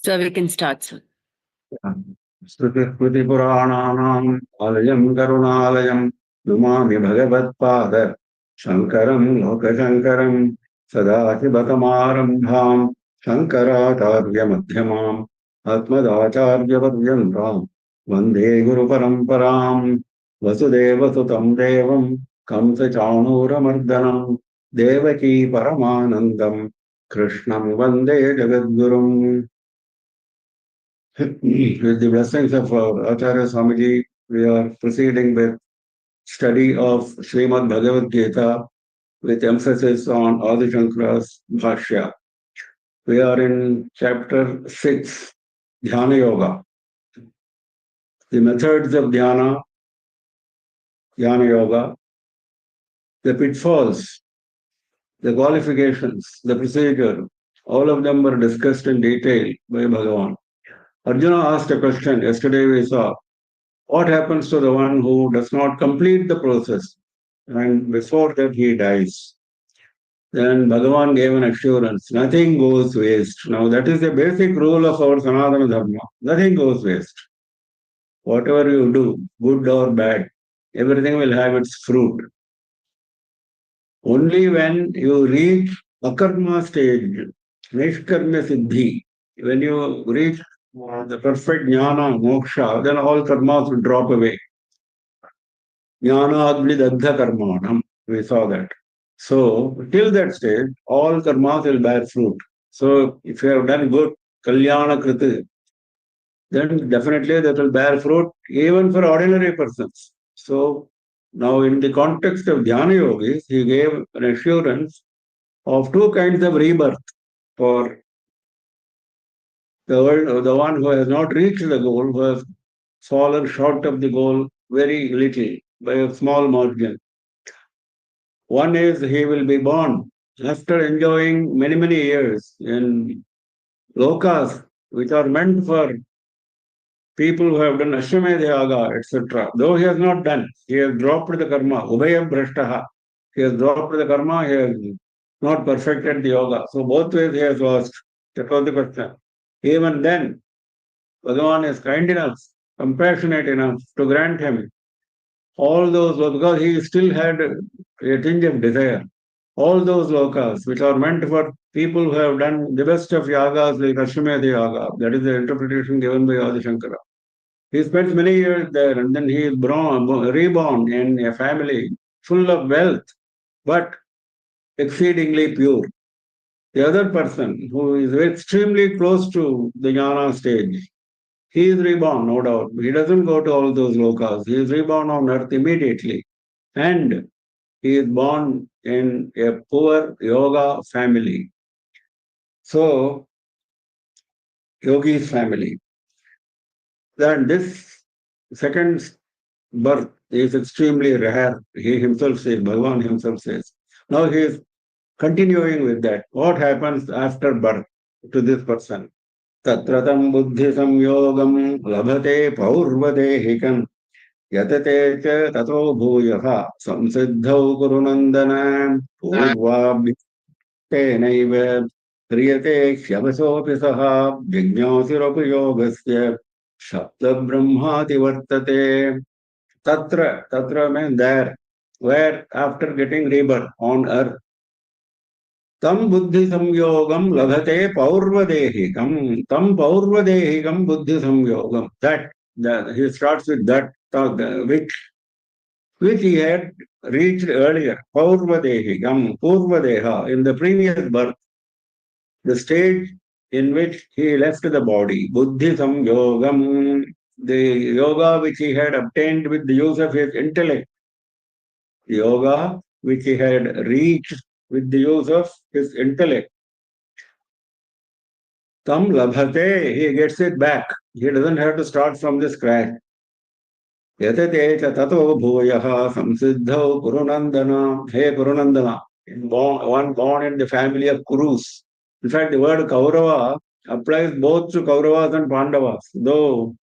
So we can start, sir. Smriti Purananam Alayam Karunalayam Numami Bhagavad Shankaram Lokashankaram Sadashivasamarambham Shankaracharya Madhyamam Atmadacharya Padyantam Vande Guru Paramparam Vasudeva Sutam Devam Kamsa Chanuramardanam Devaki Paramanandam Krishnam Vande Jagadgurum. With the blessings of Acharya Swamiji, we are proceeding with study of Srimad Bhagavad Gita with emphasis on Adi Shankara's Bhashya. We are in chapter 6, Dhyana Yoga. The methods of Dhyana Yoga, the pitfalls, the qualifications, the procedure, all of them were discussed in detail by Bhagavan. Arjuna asked a question, yesterday we saw, what happens to the one who does not complete the process and before that he dies? Then Bhagavan gave an assurance, nothing goes waste. Now that is the basic rule of our Sanatana Dharma. Nothing goes waste. Whatever you do, good or bad, everything will have its fruit. Only when you reach akarma stage, nishkarma siddhi, when you reach the perfect jnana, moksha, then all karmas will drop away. Jnana agni dagdha karmanam. We saw that. So, till that stage, all karmas will bear fruit. So, if you have done good, kalyana kriti, then definitely that will bear fruit even for ordinary persons. So, now in the context of Dhyana Yogis, he gave an assurance of two kinds of rebirth for the one who has not reached the goal, who has fallen short of the goal very little by a small margin. One is he will be born after enjoying many, many years in lokas, which are meant for people who have done Ashwamedha Yaga, etc. Though he has not done, he has dropped the karma, Ubhaya Brashtaha. He has dropped the karma, he has not perfected the yoga. So both ways he has lost. That was the question. Even then, Bhagavan is kind enough, compassionate enough to grant him all those, because he still had a tinge of desire. All those lokas which are meant for people who have done the best of yagas like Ashwamedha Yaga. That is the interpretation given by Adi Shankara. He spends many years there and then he is reborn in a family full of wealth, but exceedingly pure. The other person who is extremely close to the jnana stage, he is reborn, no doubt. He doesn't go to all those lokas. He is reborn on earth immediately. And he is born in a poor yoga family. So, yogi's family. Then this second birth is extremely rare. He himself says, Bhagavan himself says. Now he is continuing with that. What happens after birth to this person? Tatratam buddhi samyogam labhate paurvadehikam yatate cha tato bhuyaha samsiddhau kurunandana purvabhitenaiva kriyate shyavasopi saha jignasiropi yogasya shabda brahmati vartate. Tatra means there, where after getting rebirth on earth, tam buddhi samyogam labhate paurvadehikam, tam paurvadehikam buddhi samyogam. That he starts with that, which he had reached earlier, paurvadehikam, purvadeha, in the previous birth, the stage in which he left the body, buddhi samyogam, the yoga which he had obtained with the use of his intellect, yoga which he had reached with the use of his intellect. Tam labhate, he gets it back. He doesn't have to start from the scratch. Yatate cha tato bhuyaha samsiddhau Kurunandana. Hey Kurunandana, one born in the family of Kurus. In fact, the word Kaurava applies both to Kauravas and Pandavas, though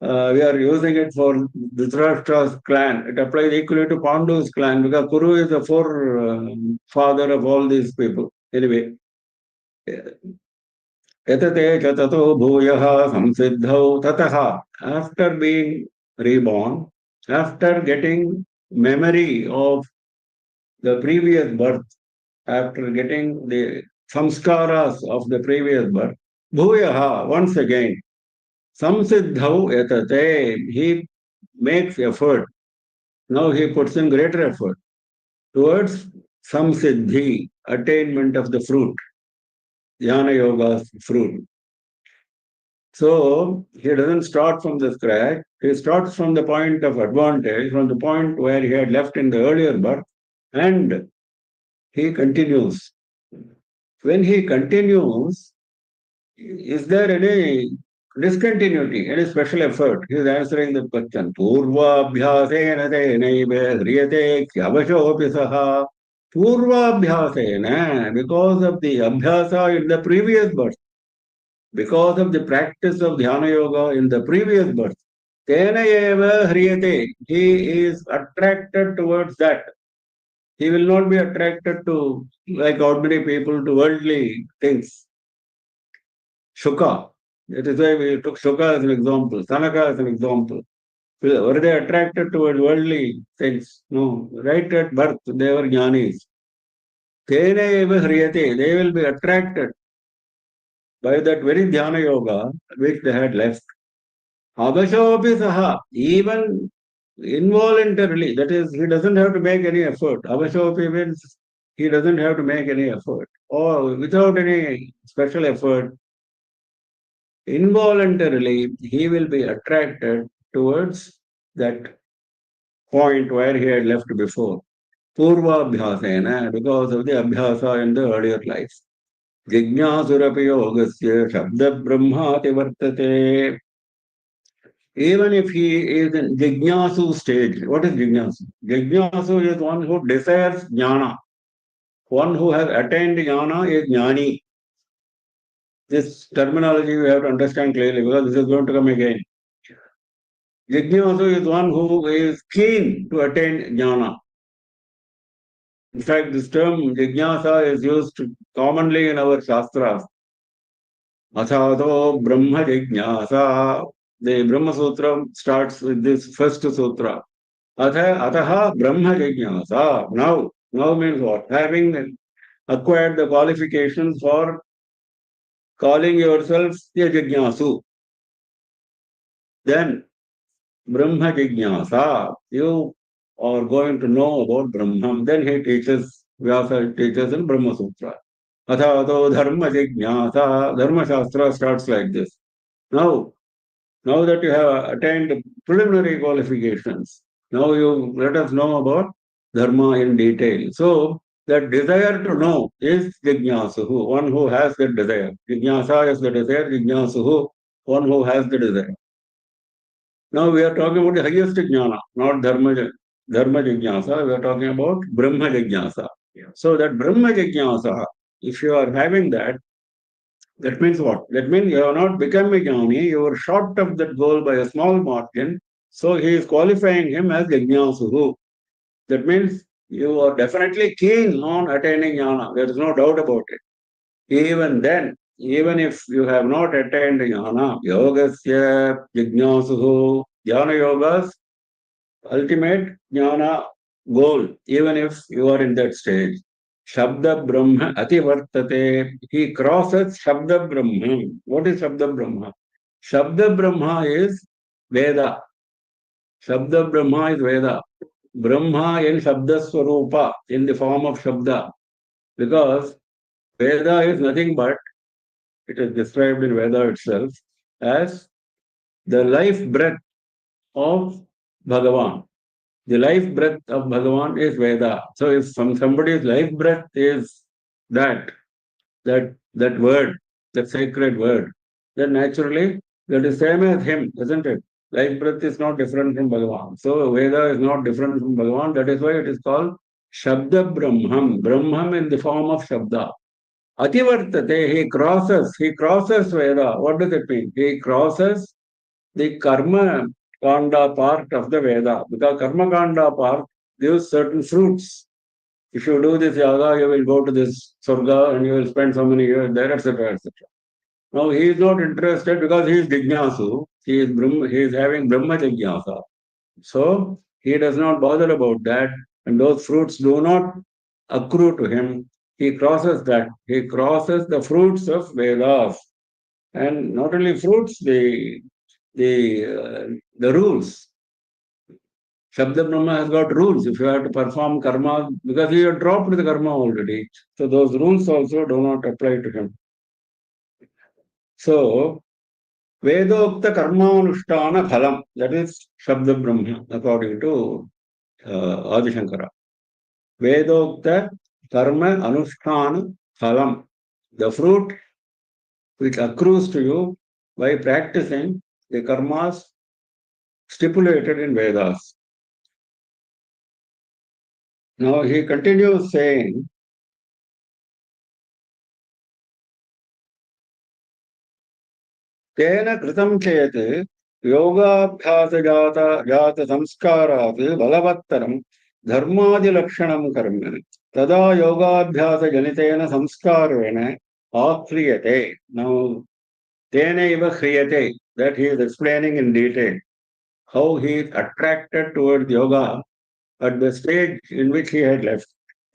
we are using it for Dhritarashtra's clan. It applies equally to Pandu's clan because Kuru is the forefather of all these people. Anyway, Yatate cha tato bhuyaha samsiddhau tataha. After being reborn, after getting memory of the previous birth, after getting the samskaras of the previous birth, bhuyaha, once again, samsiddhau yatate, he makes effort. Now he puts in greater effort towards samsiddhi, attainment of the fruit, jnana yoga's fruit. So he doesn't start from the scratch. He starts from the point of advantage, from the point where he had left in the earlier birth, and he continues. When he continues, is there any discontinuity, any special effort? He is answering the question. Purvabhyasena tenaiva hriyate kyavashopi saha. Purvabhyasena, because of the abhyasa in the previous birth, because of the practice of dhyana yoga in the previous birth, tena eva hriyate, he is attracted towards that. He will not be attracted to, like ordinary people, to worldly things. Shuka. That is why we took Shuka as an example, Sanaka as an example. Were they attracted towards worldly things? No. Right at birth, they were jnanis. Tena eva hriyate, they will be attracted by that very dhyana yoga which they had left. Abhashopi saha, even involuntarily, that is, he doesn't have to make any effort. Abhashopi means he doesn't have to make any effort, or without any special effort, involuntarily he will be attracted towards that point where he had left before. Purvabhyasena, because of the abhyasa in the earlier life. Jignasurapi yogasya shabda brahmati vartate. Even if he is in Jignasu stage, what is Jignasu? Jignasu is one who desires jnana. One who has attained jnana is jnani. This terminology we have to understand clearly because this is going to come again. Jignasu is one who is keen to attain jnana. In fact, this term Jignasa is used commonly in our Shastras. Athato Brahma Jignasa. The Brahma Sutra starts with this first sutra. Ataha Brahma Jignasa. Now means what? Having acquired the qualifications for calling yourself a Jignasu. Then Brahma Jignasa, you are going to know about Brahman. Then he teaches, Vyasa teaches in Brahma Sutra. Athato Dharma Jignasa, Dharma Shastra starts like this. Now that you have attained preliminary qualifications, now you let us know about Dharma in detail. So, that desire to know is Jignasuhu, one who has that desire. Jignasa is the desire, Jignasuhu, one who has the desire. Now we are talking about the highest jnana, not dharma jignasa. We are talking about brahma jignasa. So that brahma jignasa, if you are having that, that means what? That means you have not become a jnani, you are short of that goal by a small margin. So he is qualifying him as jignasuhu. That means you are definitely keen on attaining jnana. There is no doubt about it. Even then, even if you have not attained jnana, yogasya jignasuhu, jnana yogas, ultimate jnana goal, even if you are in that stage. Shabda Brahma Ativartate, he crosses Shabda Brahma. What is Shabda Brahma? Shabda Brahma is Veda. Shabda Brahma is Veda. Brahma in Shabda Swarupa, in the form of Shabda. Because Veda is nothing but, it is described in Veda itself as the life breath of Bhagavan. The life breath of Bhagavan is Veda. So if somebody's life breath is that word, that sacred word, then naturally that is same as him, isn't it? Life breath is not different from Bhagavan. So Veda is not different from Bhagavan. That is why it is called Shabda Brahman. Brahman in the form of Shabda. Ativartate, he crosses Veda. What does it mean? He crosses the karma kanda part of the Veda, because karma kanda part gives certain fruits. If you do this yaga, you will go to this Surga and you will spend so many years there, etc. etc. Now he is not interested because he is Jignasu, he is having Brahma Jignasa. So he does not bother about that, and those fruits do not accrue to him. He crosses that. He crosses the fruits of Vedas. And not only fruits, the rules. Shabda Brahma has got rules. If you have to perform karma, because he had dropped the karma already, so those rules also do not apply to him. So, Vedokta Karmanushtana Phalam, that is Shabda Brahma, according to Adi Shankara. Vedokta Karma Anushtana Phalam, the fruit which accrues to you by practicing the karmas stipulated in Vedas. Now he continues saying, तेन कृतं चेत् योगाभ्यासजात संस्कारात् बलवत्तरं धर्मादिलक्षणं कर्म तदा योगाभ्यासजनितेन संस्कारेण आक्रियते. Now तेनैव ह्रियते, that he is explaining in detail how he is attracted towards yoga at the stage in which he had left.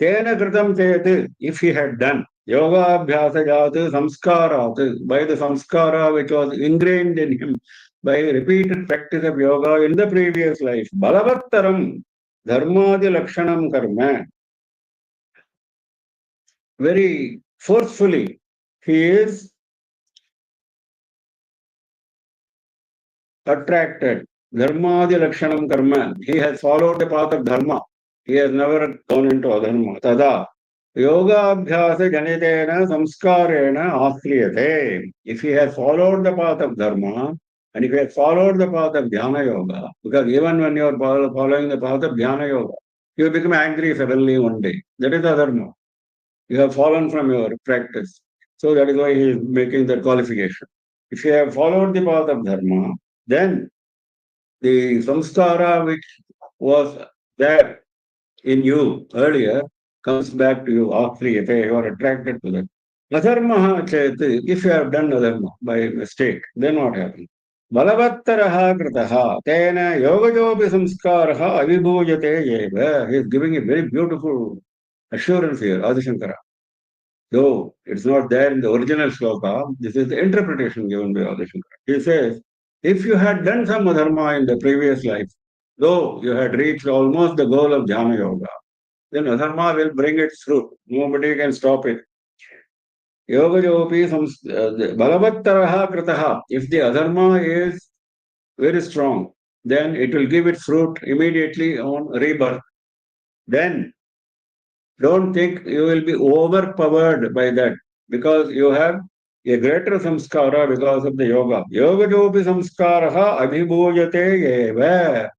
Tena kritam chayat, if he had done yoga abhyasajat samskarat, by the samskara which was ingrained in him by repeated practice of yoga in the previous life, balavattaram dharmadi lakshanam karma, very forcefully he is attracted. Dharmadi lakshanam karma, he has followed the path of dharma. He has never gone into adharma. Tada योगाभ्यास जनितेन संस्कारेण आश्रियते. If he has followed the path of dharma and if he has followed the path of dhyana yoga, because even when you are following the path of dhyana yoga, you become angry suddenly one day. That is adharma. You have fallen from your practice. So that is why he is making that qualification. If you have followed the path of dharma, then the samskara which was there in you earlier comes back to you after you are attracted to that. Adharma chet, if you have done adharma by mistake, then what happens? Balavattaraha kritaha, tena yogajopi samskaraha avibhujate yeva. He is giving a very beautiful assurance here, Adi Shankara. Though it's not there in the original shloka, this is the interpretation given by Adi Shankara. He says, if you had done some adharma in the previous life, though you had reached almost the goal of jhana yoga, then adharma will bring its fruit. Nobody can stop it. Yogajopi balavattaraha kritaha. If the adharma is very strong, then it will give its fruit immediately on rebirth. Then don't think you will be overpowered by that because you have a greater samskara because of the yoga. Yogajopi samskaraha abhibhujate eva.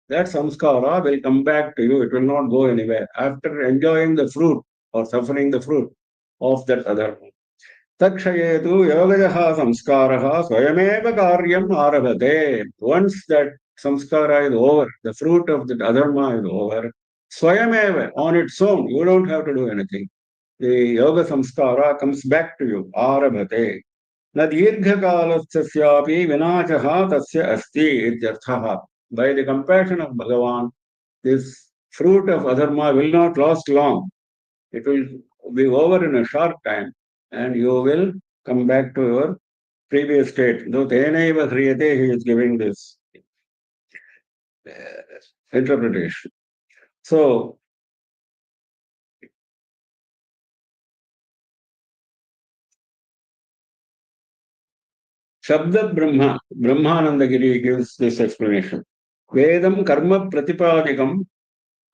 That samskara will come back to you. It will not go anywhere. After enjoying the fruit or suffering the fruit of that adharma. Takshayetu yogajaha samskaraha swayameva karyam arabhate. Once that samskara is over, the fruit of that adharma is over, swayameva, on its own, you don't have to do anything. The yoga samskara comes back to you, arabhate. न दीर्घकालस्यापि विनाशः तस्य अस्ति इत्यर्थः. By the compassion of Bhagavan, this fruit of adharma will not last long. It will be over in a short time and you will come back to your previous state. Though tenaiva hriyate, he is giving this interpretation. So, Shabda Brahma, Brahmanandagiri gives this explanation. Vedam karma pratipadikam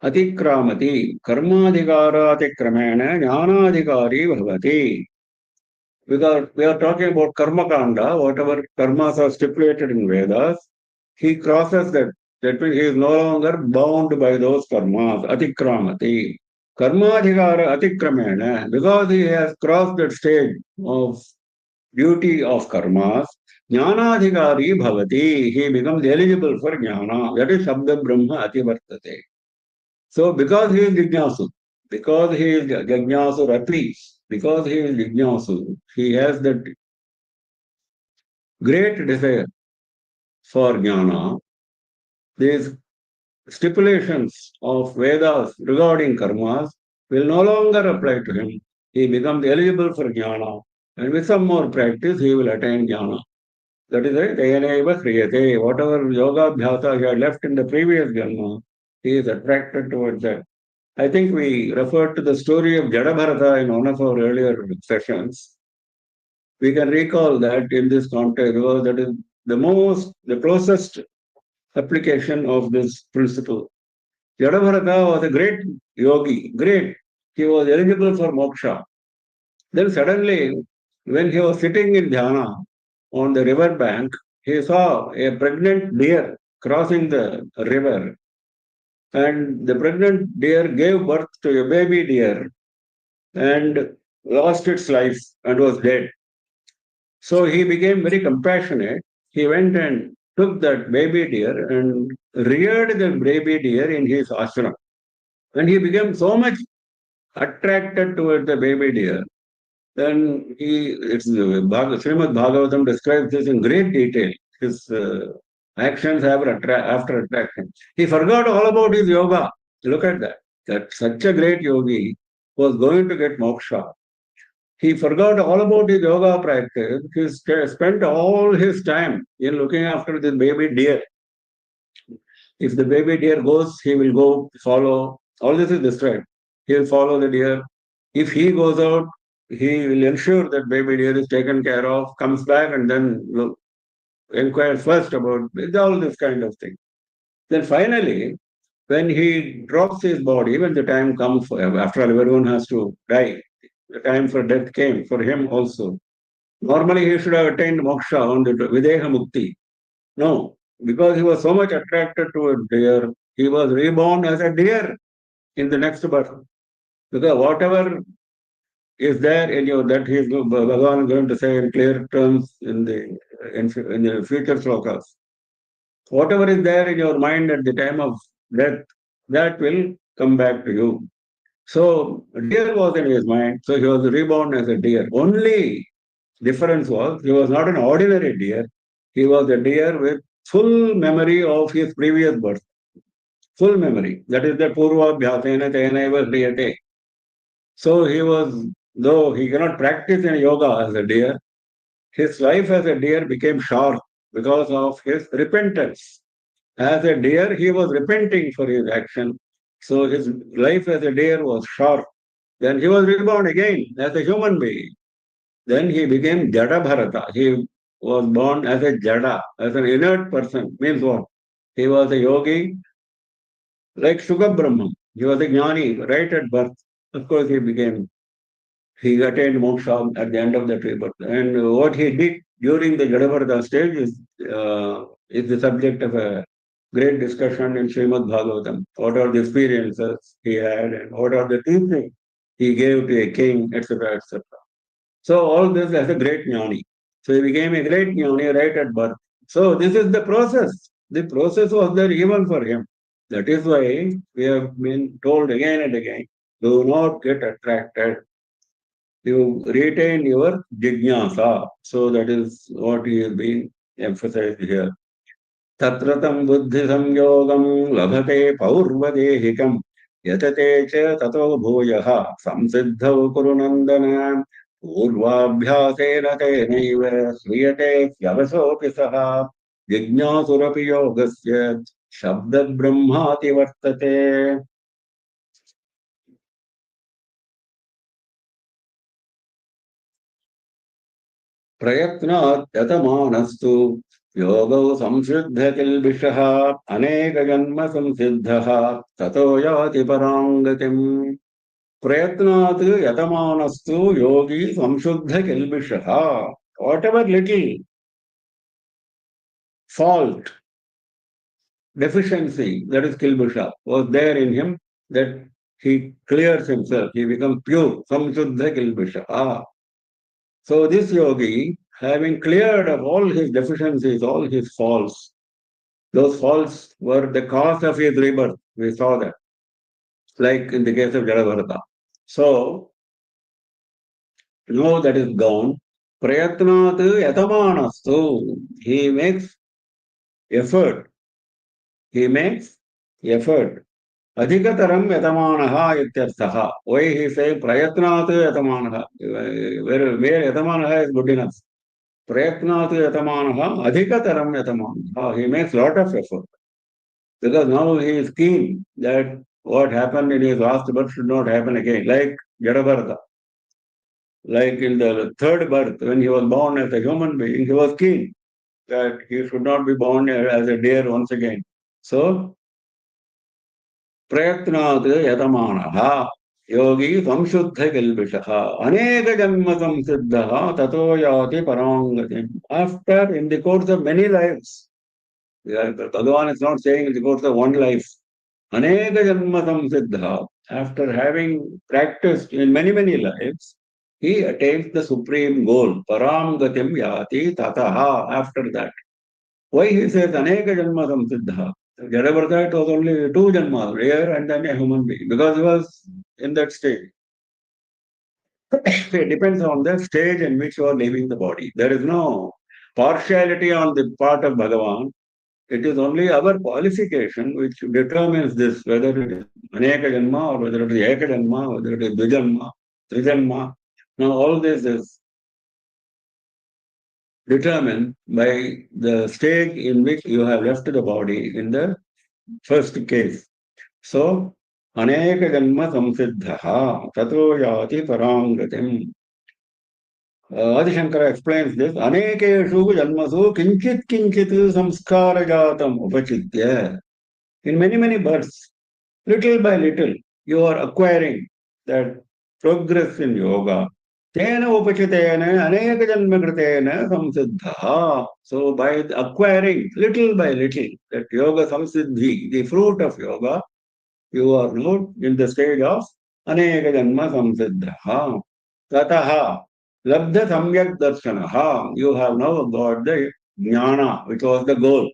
atikramati karmadhikaratikrameణ jnanadhikari bhavati. Because we are talking about karma kanda, whatever karmas are stipulated in Vedas, he crosses that. That means he is no longer bound by those karmas, atikramati. Karmadhikara atikramena, because he has crossed that stage of duty of karmas, jnanadhikari bhavati, he becomes eligible for jnana. That is Shabda Brahma Ativartate. So because he is Jignasu, because he is Jignasu Ratri, because he is Jignasu, he has that great desire for jnana. These stipulations of Vedas regarding karmas will no longer apply to him. He becomes eligible for jnana. And with some more practice, he will attain jnana. That is right. Dayaneva kriyate. Whatever yoga abhyasa he had left in the previous janma, he is attracted towards that. I think we referred to the story of Jadabharata in one of our earlier sessions. We can recall that in this context because that is the closest application of this principle. Jadabharata was a great yogi, great. He was eligible for moksha. Then suddenly, when he was sitting in dhyana on the river bank, he saw a pregnant deer crossing the river. And the pregnant deer gave birth to a baby deer and lost its life and was dead. So he became very compassionate. He went and took that baby deer and reared the baby deer in his ashram. And he became so much attracted towards the baby deer. Then Srimad Bhagavatam describes this in great detail. His actions after attraction. He forgot all about his yoga. Look at that. That such a great yogi was going to get moksha. He forgot all about his yoga practice. He spent all his time in looking after this baby deer. If the baby deer goes, he will go follow. All this is described. He will follow the deer. If he goes out, he will ensure that baby deer is taken care of, comes back, and then inquires first about all this kind of thing. Then finally, when he drops his body, when the time comes, after all, everyone has to die. The time for death came for him also. Normally, he should have attained moksha on the Videha Mukti. No, because he was so much attracted to a deer, he was reborn as a deer in the next birth. Because whatever is there in your, that he is Bhagavan going to say in clear terms in the future slokas. Whatever is there in your mind at the time of death, that will come back to you. So deer was in his mind, so he was reborn as a deer. Only difference was he was not an ordinary deer. He was a deer with full memory of his previous birth. Full memory. That is the Purva Bhyatena Tenaiva Kriyate. So he was, though he cannot practice in yoga as a deer, his life as a deer became sharp because of his repentance. As a deer, he was repenting for his action. So his life as a deer was sharp. Then he was reborn again as a human being. Then he became Jada Bharata. He was born as a Jada, as an inert person. Means what? He was a yogi like Shuka Brahman. He was a jnani right at birth. Of course, he attained moksha at the end of the rebirth. And what he did during the Jadabharata stage is the subject of a great discussion in Srimad Bhagavatam. What are the experiences he had and what are the teachings he gave to a king, etc., etc. So all this as a great jnani. So he became a great jnani right at birth. So this is the process. The process was there even for him. That is why we have been told again and again, do not get attracted. You retain your jijnasa. So that is what he has been emphasized here. Tatratam buddhi samyogam labhate paurvadehikam yatate cha tato bhuyaha samsiddhau kurunandana पूर्वाभ्यासेन तेनैव श्रूयते ह्यवसोऽपि सः जिज्ञासुरपि योगस्य शब्दब्रह्माति वर्तते प्रयत्नात् यतमानस्तु Yoga samsiddha kilbishah aneka janma samsiddha tato yati parangatim prayatnat yatamanastu yogi samshuddha kilbishah. Whatever little fault, deficiency, that is kilbisha, was there in him, that he clears himself, he becomes pure, samshuddha kilbisha. So this yogi, having cleared of all his deficiencies, all his faults, those faults were the cause of his rebirth. We saw that, like in the case of Jadabharata. So, now that is gone. Prayatnat yatamanastu. He makes effort. He makes effort. Adhikataram yatamanaha ityarthaha. Why he say prayatnat yatamanaha? Where yatamanaha is good enough. Prayatnat yatamanaha adhikataram yatamanaha. He makes lot of effort. Because now he is keen that what happened in his last birth should not happen again, like Jadabharata. Like in the third birth, when he was born as a human being, he was keen that he should not be born as a deer once again. So, prayatnat yatamanaha yogi samshuddha kilbishaha aneka janma samsiddha tato yati parangatim. After, in the course of many lives, Bhagavan is not saying in the course of one life, aneka janma samsiddha, after having practiced in many, many lives, he attains the supreme goal, param gatim yati tataha, after that. Why he says aneka janma samsiddha? Jadabharata, it was only 2 janmas, rare and then a human being, because he was in that stage. It depends on the stage in which you are leaving the body. There is no partiality on the part of Bhagavan. It is only our qualification which determines this, whether it is Aneka Janma or whether it is Eka Janma, whether it is Dvijanma, Trijanma. Now all this is determined by the stage in which you have left the body in the first case. So, Aneka Janma Samsiddhaha Tato Yati Parangatim. Adi Shankara explains this. Anekeshu Janmasu Kinchit Kinchit Samskara Jatam Upachitya. In many, many births, little by little, you are acquiring that progress in yoga. Tena upachitena aneka janmakritena samsiddha. So by acquiring little by little that yoga samsiddhi, the fruit of yoga, you are now in the stage of aneka janma samsiddha. Tataha labdha samyak darshanaha. You have now got the jnana, which was the goal.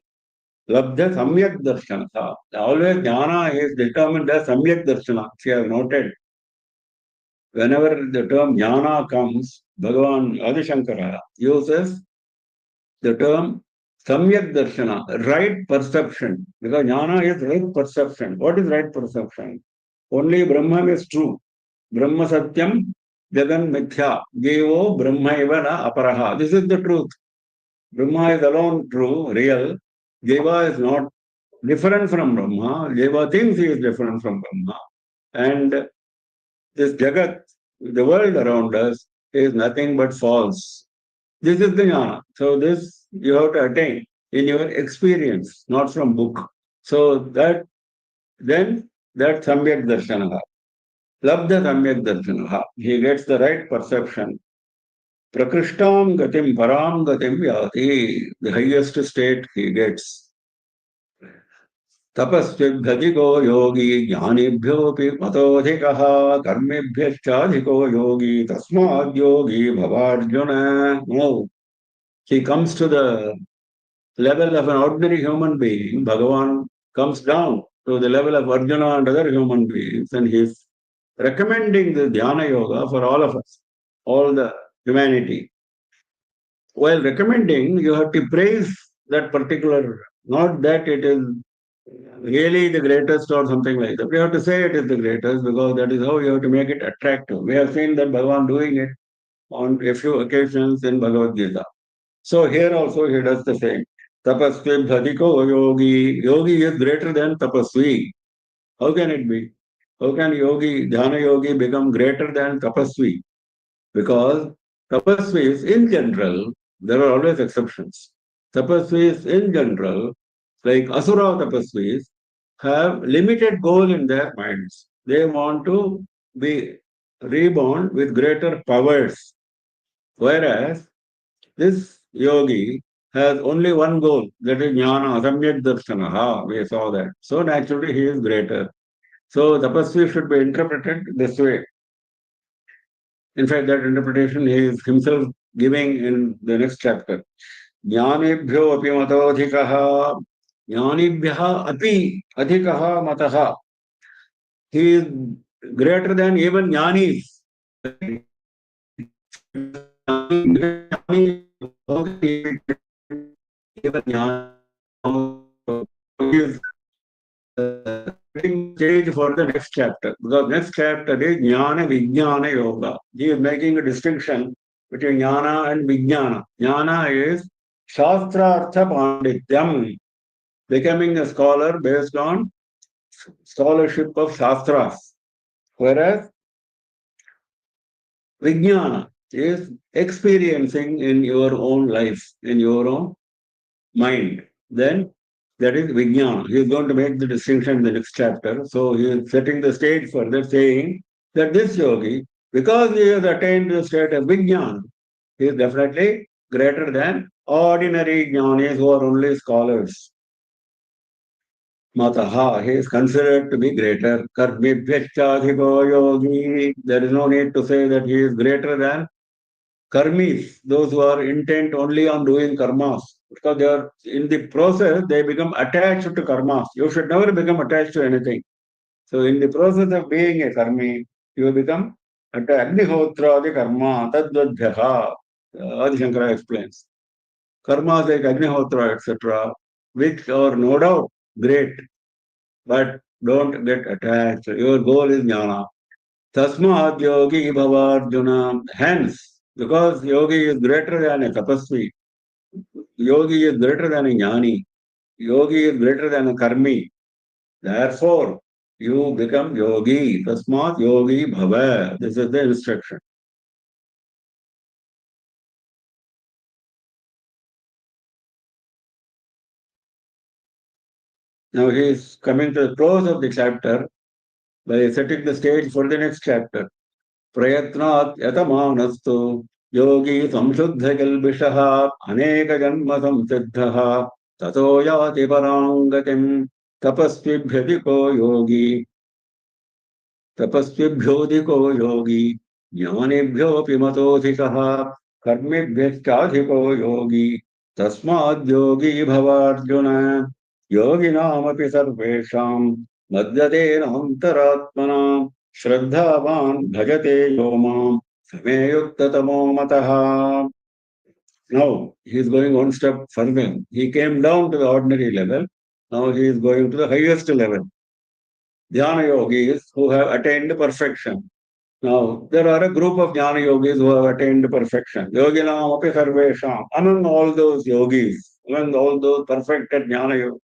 Labdha samyak darshana. Always jnana is determined as samyak darshana. She has noted. Whenever the term jnana comes, Bhagavan Adi Shankara uses the term samyak darshana, right perception. Because jnana is right perception. What is right perception? Only Brahman is true. Brahma satyam jagan mithya. Jevo brahmaiva na aparaha. This is the truth. Brahma is alone true, real. Jiva is not different from Brahma. Jiva thinks he is different from Brahma. And this Jagat, the world around us, is nothing but false. This is the jnana. So this you have to attain in your experience, not from book. So that then that samyak darshanaha. Labdha samyak darshanaha. He gets the right perception. Prakrishtam gatim param gatim yati. The highest state he gets. तपस्विभ्यधिको योगी ज्ञानेभ्योऽपि मतोऽधिकः कर्मेभ्यश्चाधिको योगी तस्माद् योगी भवार्जुन. No, he comes to the level of an ordinary human being. Bhagavan comes down to the level of Arjuna and other human beings, and he is recommending the dhyana yoga for all of us, all the humanity. While recommending, you have to praise that particular, not that it is really the greatest or something like that. We have to say it is the greatest because that is how you have to make it attractive. We have seen that Bhagavan doing it on a few occasions in Bhagavad Gita. So here also he does the same. Tapasvi bhadiko yogi. Yogi is greater than tapasvi. How can it be? How can yogi, dhyana yogi become greater than tapasvi? Because tapasvis in general, there are always exceptions. Tapasvis in general, like Asura Tapasvis, have limited goal in their minds. They want to be reborn with greater powers. Whereas this yogi has only one goal, that is jnana, samyak darshanaha. We saw that. So naturally he is greater. So tapasvi should be interpreted this way. In fact, that interpretation he is himself giving in the next chapter. ज्ञानेभ्यो अपि मतोऽधिकः ज्ञानिभ्यः अपि अधिकः मतः. He is greater than even jnanis. Is stage for the next chapter, because next chapter is Jnana Vijnana Yoga. He is making a distinction between Jnana and Vijnana. Jnana is Shastrartha Pandityam, becoming a scholar based on scholarship of Shastras. Whereas Vijnana is experiencing in your own life, in your own mind. Then that is Vijnana. He is going to make the distinction in the next chapter. So he is setting the stage for that, saying that this yogi, because he has attained the state of Vijnana, he is definitely greater than ordinary jnanis who are only scholars. Mataha, he is considered to be greater. Karmibhyachadhipo yogi. There is no need to say that he is greater than karmis, those who are intent only on doing karmas. Because they are in the process, they become attached to karmas. You should never become attached to anything. So in the process of being a karmi, you become agnihotradi karma, tadvadhyaha. Adi Shankara explains. Karmas like agnihotra, etc., which are no doubt great, but don't get attached. Your goal is jnana. Tasmad yogi bhavarjuna. Hence, because yogi is greater than a tapasvi, yogi is greater than a jnani, yogi is greater than a karmi. Therefore, you become yogi. Tasmat yogi bhava. This is the instruction. Now he is coming to the close of the chapter by setting the stage for the next chapter. Prayatnat yatamanastu yogi samshuddhakalbishah aneka janma samsiddhah tato yati parangatim tapasvibhyadiko yogi तपस्विभ्योऽधिको योगी ज्ञानिभ्योऽपि मतोऽधिकः कर्मिभ्यश्चाधिको योगी तस्माद् योगी भवार्जुन योगिनामपि सर्वेषां मद्गतेनान्तरात्मना श्रद्धावान् भजते यो मां समे युक्ततमो मतः. Now he is going one step further. He came down to the ordinary level. Now he is going to the highest level. Dhyana yogis who have attained perfection. Now, there are a group of jnana yogis who have attained perfection. Yoginam api sarvesham. Among all those yogis, among all those perfected jnana yogis,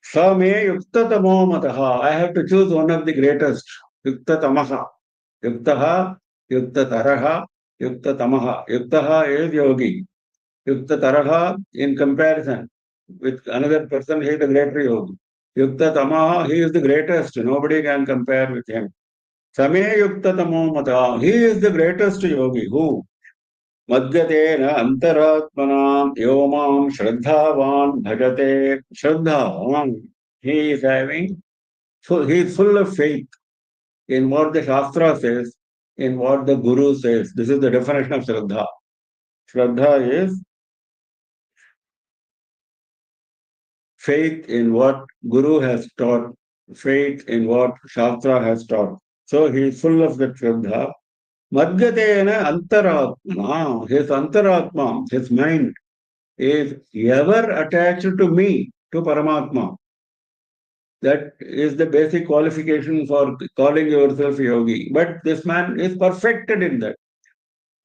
sa me yuktatamo mataha. I have to choose one of the greatest. Yuktatamaha. Yuktaha, yuktataraha, yuktatamaha. Yuktaha is yogi. Yuktataraha in comparison with another person, he is the greater yogi. Yuktatamaha, he is the greatest. Nobody can compare with him. Same Yuktatamo Mata. He is the greatest yogi. Who? Madhyatena Antaratmana Yomam Shraddhavan Bhajate. Shraddhavan. He is having, so he is full of faith in what the Shastra says, in what the Guru says. This is the definition of Shraddha. Shraddha is faith in what Guru has taught, faith in what Shastra has taught. So he is full of that Shraddha. Madhyatena Antaratma, his Antaratma, his mind is ever attached to me, to Paramatma. That is the basic qualification for calling yourself yogi. But this man is perfected in that.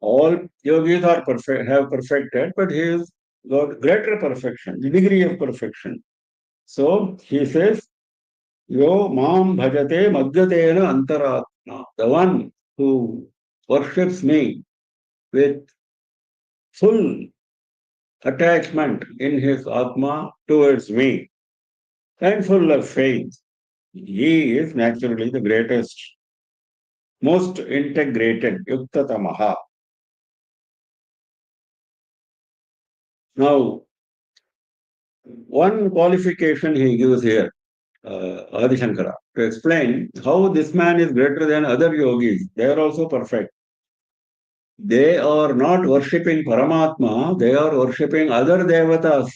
All yogis are perfect, have perfected, but he has got greater perfection, the degree of perfection. So he says, Yo mam bhajate madhyatena antaratma. The one who worships me with full attachment in his Atma towards me and full of faith, he is naturally the greatest, most integrated, Yuktatamaha. Now, one qualification he gives here, Adi Shankara, to explain how this man is greater than other yogis. They are also perfect. They are not worshipping Paramatma, they are worshipping other devatas.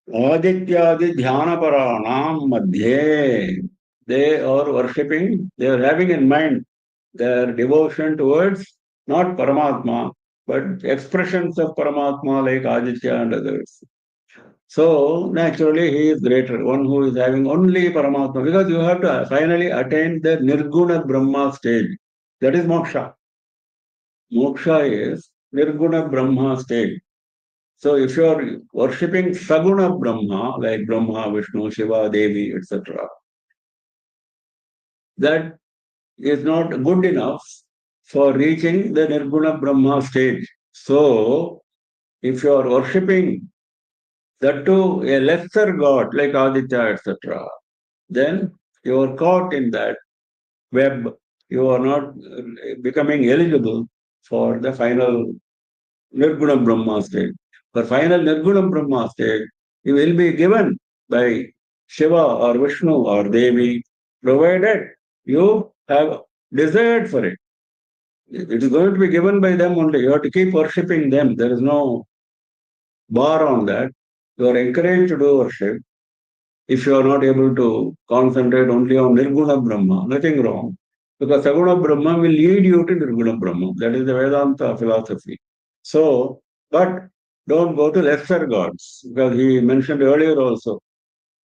Adityadi Dhyanaparanam Madhye. They are worshipping, they are having in mind their devotion towards not Paramatma, but expressions of Paramatma like Aditya and others. So naturally he is greater, one who is having only Paramatma, because you have to finally attain the Nirguna Brahma stage. That is moksha. Moksha is Nirguna Brahma stage. So if you are worshipping Saguna Brahma, like Brahma, Vishnu, Shiva, Devi, etc., that is not good enough for reaching the Nirguna Brahma stage. So if you are worshipping that too a lesser god like Aditya, etc., then you are caught in that web. You are not becoming eligible for the final Nirguna Brahma stage. For final Nirguna Brahma stage, you will be given by Shiva or Vishnu or Devi, provided you have desired for it. It is going to be given by them only. You have to keep worshipping them. There is no bar on that. You are encouraged to do worship. If you are not able to concentrate only on Nirguna Brahma, nothing wrong. Because Saguna Brahma will lead you to Nirguna Brahma. That is the Vedanta philosophy. So, but don't go to lesser gods, because he mentioned earlier also,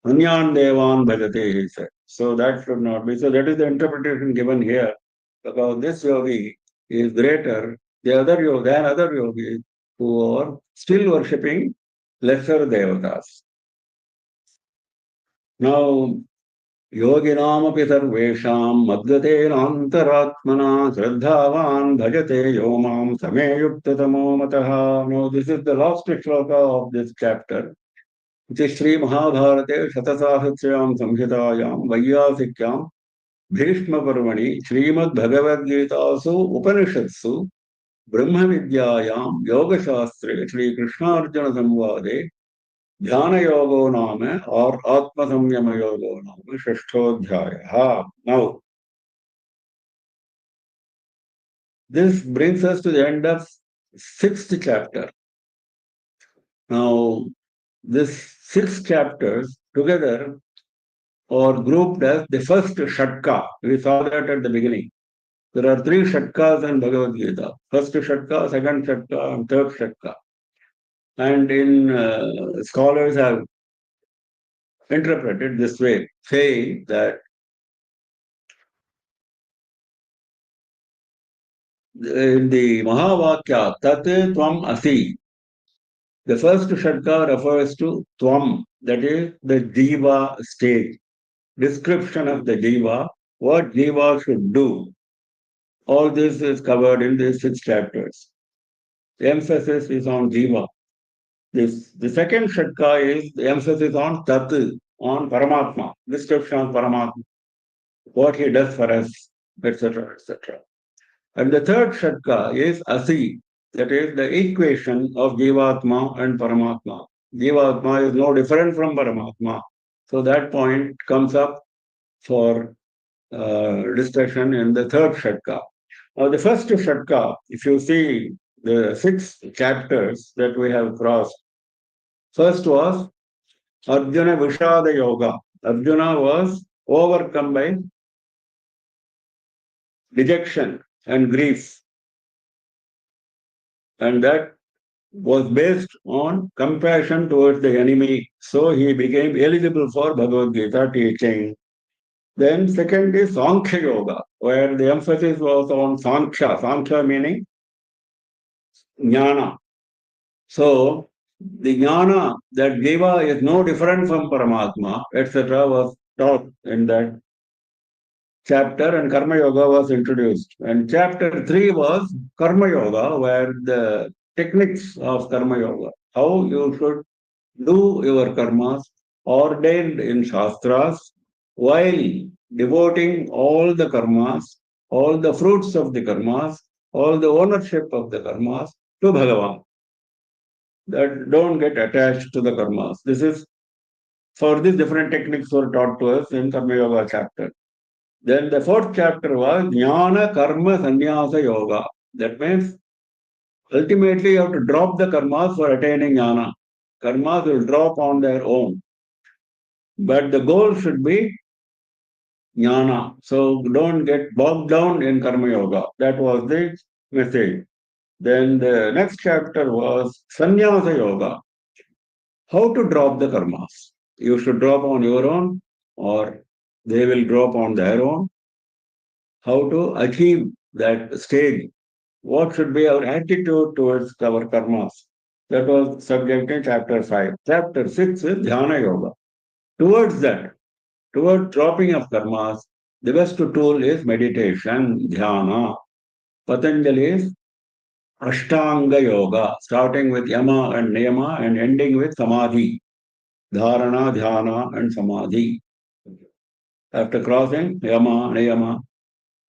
Anyan Devan Bhajate, he said. So that should not be. So that is the interpretation given here, because this yogi is greater than other yogis who are still worshipping lesser devatas. Now, योगिनामपि सर्वेषां मद्गतेनान्तरात्मना श्रद्धावान् भजते यो मां समे युक्ततमो मतः. Now this is the last shloka of this chapter, which is Sri Mahabharate Shatasahasrayam Samhitayaam Vaiyasikyam Bhishma Parvani Srimad Bhagavad Gitasu Upanishadsu Brahma Vidyayam Yoga Shastre Shri Krishna Arjuna Samvade Dhyana Yogo Nama or Atma Samyama Yogo Nama Shashtodhyaya. Now, this brings us to the end of sixth chapter. Now, this six chapters together are grouped as the first Shatka. We saw that at the beginning. There are three Shatkas in Bhagavad Gita. First Shatka, second Shatka, and third Shatka. And in scholars have interpreted this way, saying that in the Mahavakya, Tat Tvam Asi, the first Shatka refers to Tvam, that is the Jiva stage, description of the Jiva, what Jiva should do. All this is covered in these six chapters. The emphasis is on Jiva. The second Shatka is the emphasis on Tat, on Paramatma, description of Paramatma, what he does for us, etc., etc. And the third Shatka is Asi, that is the equation of Jivatma and Paramatma. Jivatma is no different from Paramatma. So that point comes up for discussion in the third Shatka. Now, the first Shatka, if you see the six chapters that we have crossed, first was Arjuna Vishada Yoga. Arjuna was overcome by dejection and grief. And that was based on compassion towards the enemy. So he became eligible for Bhagavad Gita teaching. Then second is Sankhya Yoga, where the emphasis was on Sankhya. Sankhya meaning Jnana. So the Jnana, that Jiva is no different from Paramatma, etc. was taught in that chapter, and Karma Yoga was introduced. And chapter 3 was Karma Yoga, where the techniques of Karma Yoga, how you should do your karmas ordained in Shastras while devoting all the karmas, all the fruits of the karmas, all the ownership of the karmas to Bhagavan. That don't get attached to the karmas. This is for these different techniques were taught to us in Karma Yoga chapter. Then the fourth chapter was Jnana Karma Sannyasa Yoga. That means ultimately you have to drop the karmas for attaining jnana. Karmas will drop on their own. But the goal should be jnana. So don't get bogged down in karma yoga. That was the message. Then the next chapter was sannyasa yoga. How to drop the karmas. You should drop on your own or they will drop on their own. How to achieve that stage. What should be our attitude towards our karmas. That was subject in chapter 5. Chapter 6 is dhyana yoga. Towards that, towards dropping of karmas, the best tool is meditation, dhyana. Patanjali is Ashtanga Yoga, starting with Yama and Niyama and ending with Samadhi. Dharana, Dhyana and Samadhi. After crossing Yama, Niyama,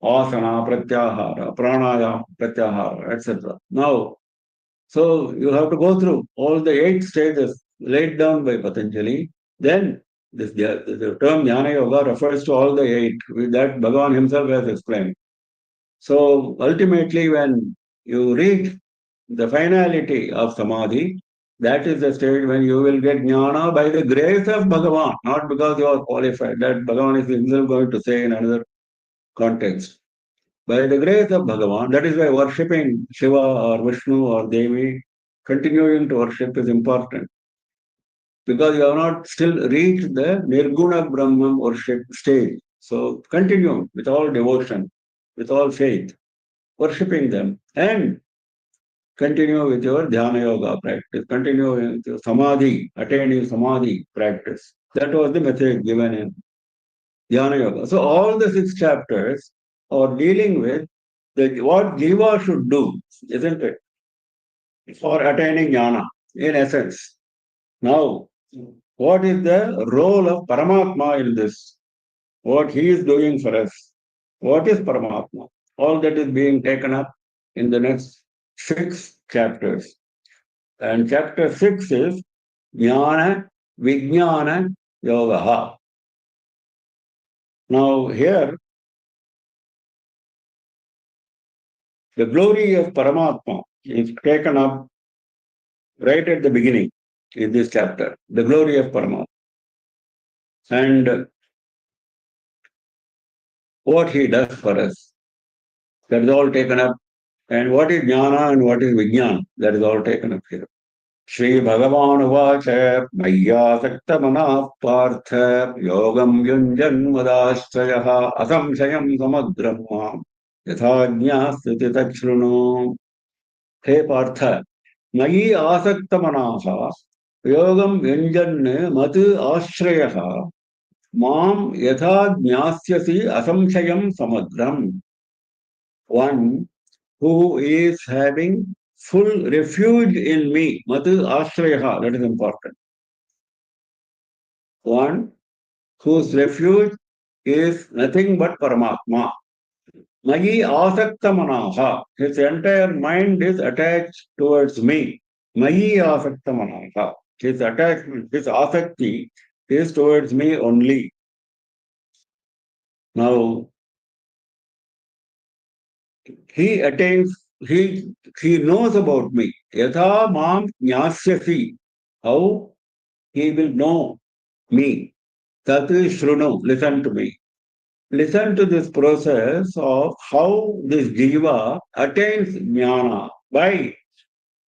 Asana, Pratyahara, Pranayama, Pratyahara, etc. Now, so you have to go through all the 8 stages laid down by Patanjali. Then the term Jnana Yoga refers to all the 8 that Bhagavan himself has explained. So ultimately, when you reach the finality of Samadhi, that is the stage when you will get Jnana by the grace of Bhagavan, not because you are qualified. That Bhagavan is himself going to say in another context. By the grace of Bhagavan, that is why worshipping Shiva or Vishnu or Devi, continuing to worship is important. Because you have not still reached the Nirguna Brahman worship stage. So continue with all devotion, with all faith, worshipping them, and continue with your Dhyana Yoga practice, continue with your Samadhi, attaining Samadhi practice. That was the message given in Dhyana Yoga. So all the 6 chapters are dealing with what Jiva should do, isn't it? For attaining jnana, in essence. Now, what is the role of Paramatma in this? What he is doing for us? What is Paramatma? All that is being taken up in the next 6 chapters. And chapter 6 is Jnana Vijnana Yoga. Now, here, the glory of Paramatma is taken up right at the beginning in this chapter, the glory of Paramatma. And what he does for us. That is all taken up. And what is jnana and what is vijnana? That is all taken up here. Sri Bhagavan Vacha Maya Sakta Manah Partha Yogam Yunjan Vadashtrayaha Asamshayam Samadramam Yathajna Sthiti Tachruno. He Partha, Mayi Asakta Manaha Yogam Yunjan Matu Ashtrayaha Mam Yatha Jnasyasi Asamshayam Samadram. One who is having full refuge in me. Matu Ashtrayaha, that is important. One whose refuge is nothing but Paramatma. Magi Asakta Manaha, his entire mind is attached towards me. Magi Asakta Manaha, his attachment, his asakti is towards me only. Now, he attains, he knows about me. Yatha mam jnasyasi, how he will know me. Tat shruno, listen to me. Listen to this process of how this jiva attains jnana by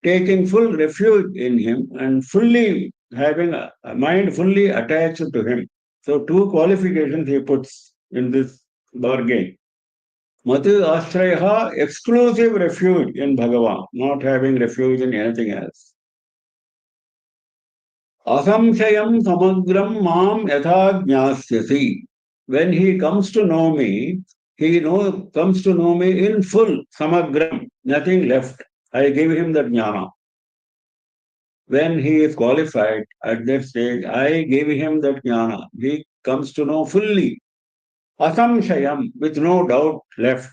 taking full refuge in him and fully having a mind fully attached to him. So 2 qualifications he puts in this bargain. Matu Ashtrayaha, exclusive refuge in Bhagavan, not having refuge in anything else. Asamshayam samagram mam yatha jnasyasi. When he comes to know me, he comes to know me in full, samagram, nothing left. I give him that jnana. When he is qualified at that stage, I give him that jnana. He comes to know fully. Asamshayam, with no doubt left.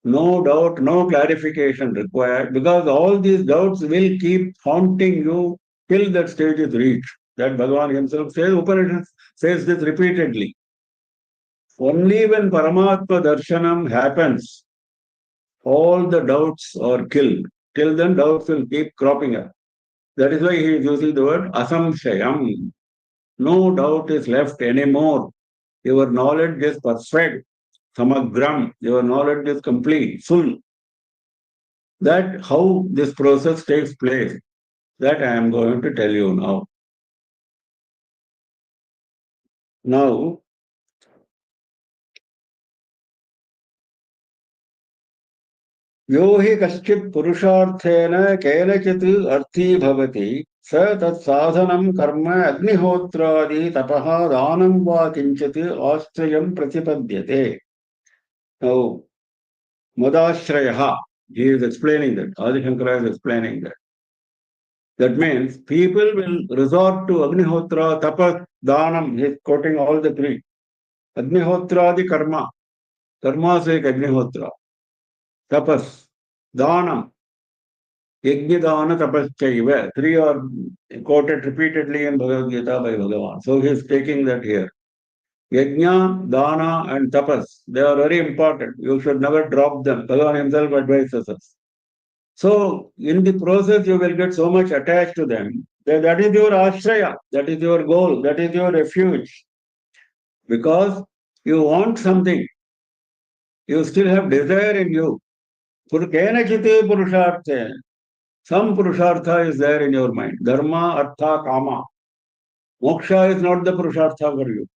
No doubt, no clarification required, because all these doubts will keep haunting you till that stage is reached. That Bhagavan himself says, Upanishad says this repeatedly. Only when Paramatma Darshanam happens, all the doubts are killed. Till then, doubts will keep cropping up. That is why he is using the word asamshayam. No doubt is left anymore. Your knowledge is perfect. Samagram. Your knowledge is complete, full. That how this process takes place, that I am going to tell you now. Now, यो हि कश्चित् पुरुषार्थेन केनचित् अर्थी भवति स तत्साधनं कर्म अग्निहोत्रादि तपः दानं वा किञ्चित् आश्रयं प्रतिपद्यते. Now, Madashrayah, he is explaining that. Adi Shankara is explaining that. That means people will resort to Agnihotra, Tapas, Danam. He is quoting all the three. Agnihotradi karma. Karma is like Agnihotra. Tapas, Danam, Yajnadana Tapaschaiva. Three are quoted repeatedly in Bhagavad Gita by Bhagavan. So he is taking that here. Yajna, Dana, and Tapas, they are very important. You should never drop them. Bhagavan himself advises us. So, in the process, you will get so much attached to them that is your ashraya, that is your goal, that is your refuge. Because you want something, you still have desire in you. Kenachite purushartha. Some purushartha is there in your mind. Dharma, artha, kama. Moksha is not the purushartha for you.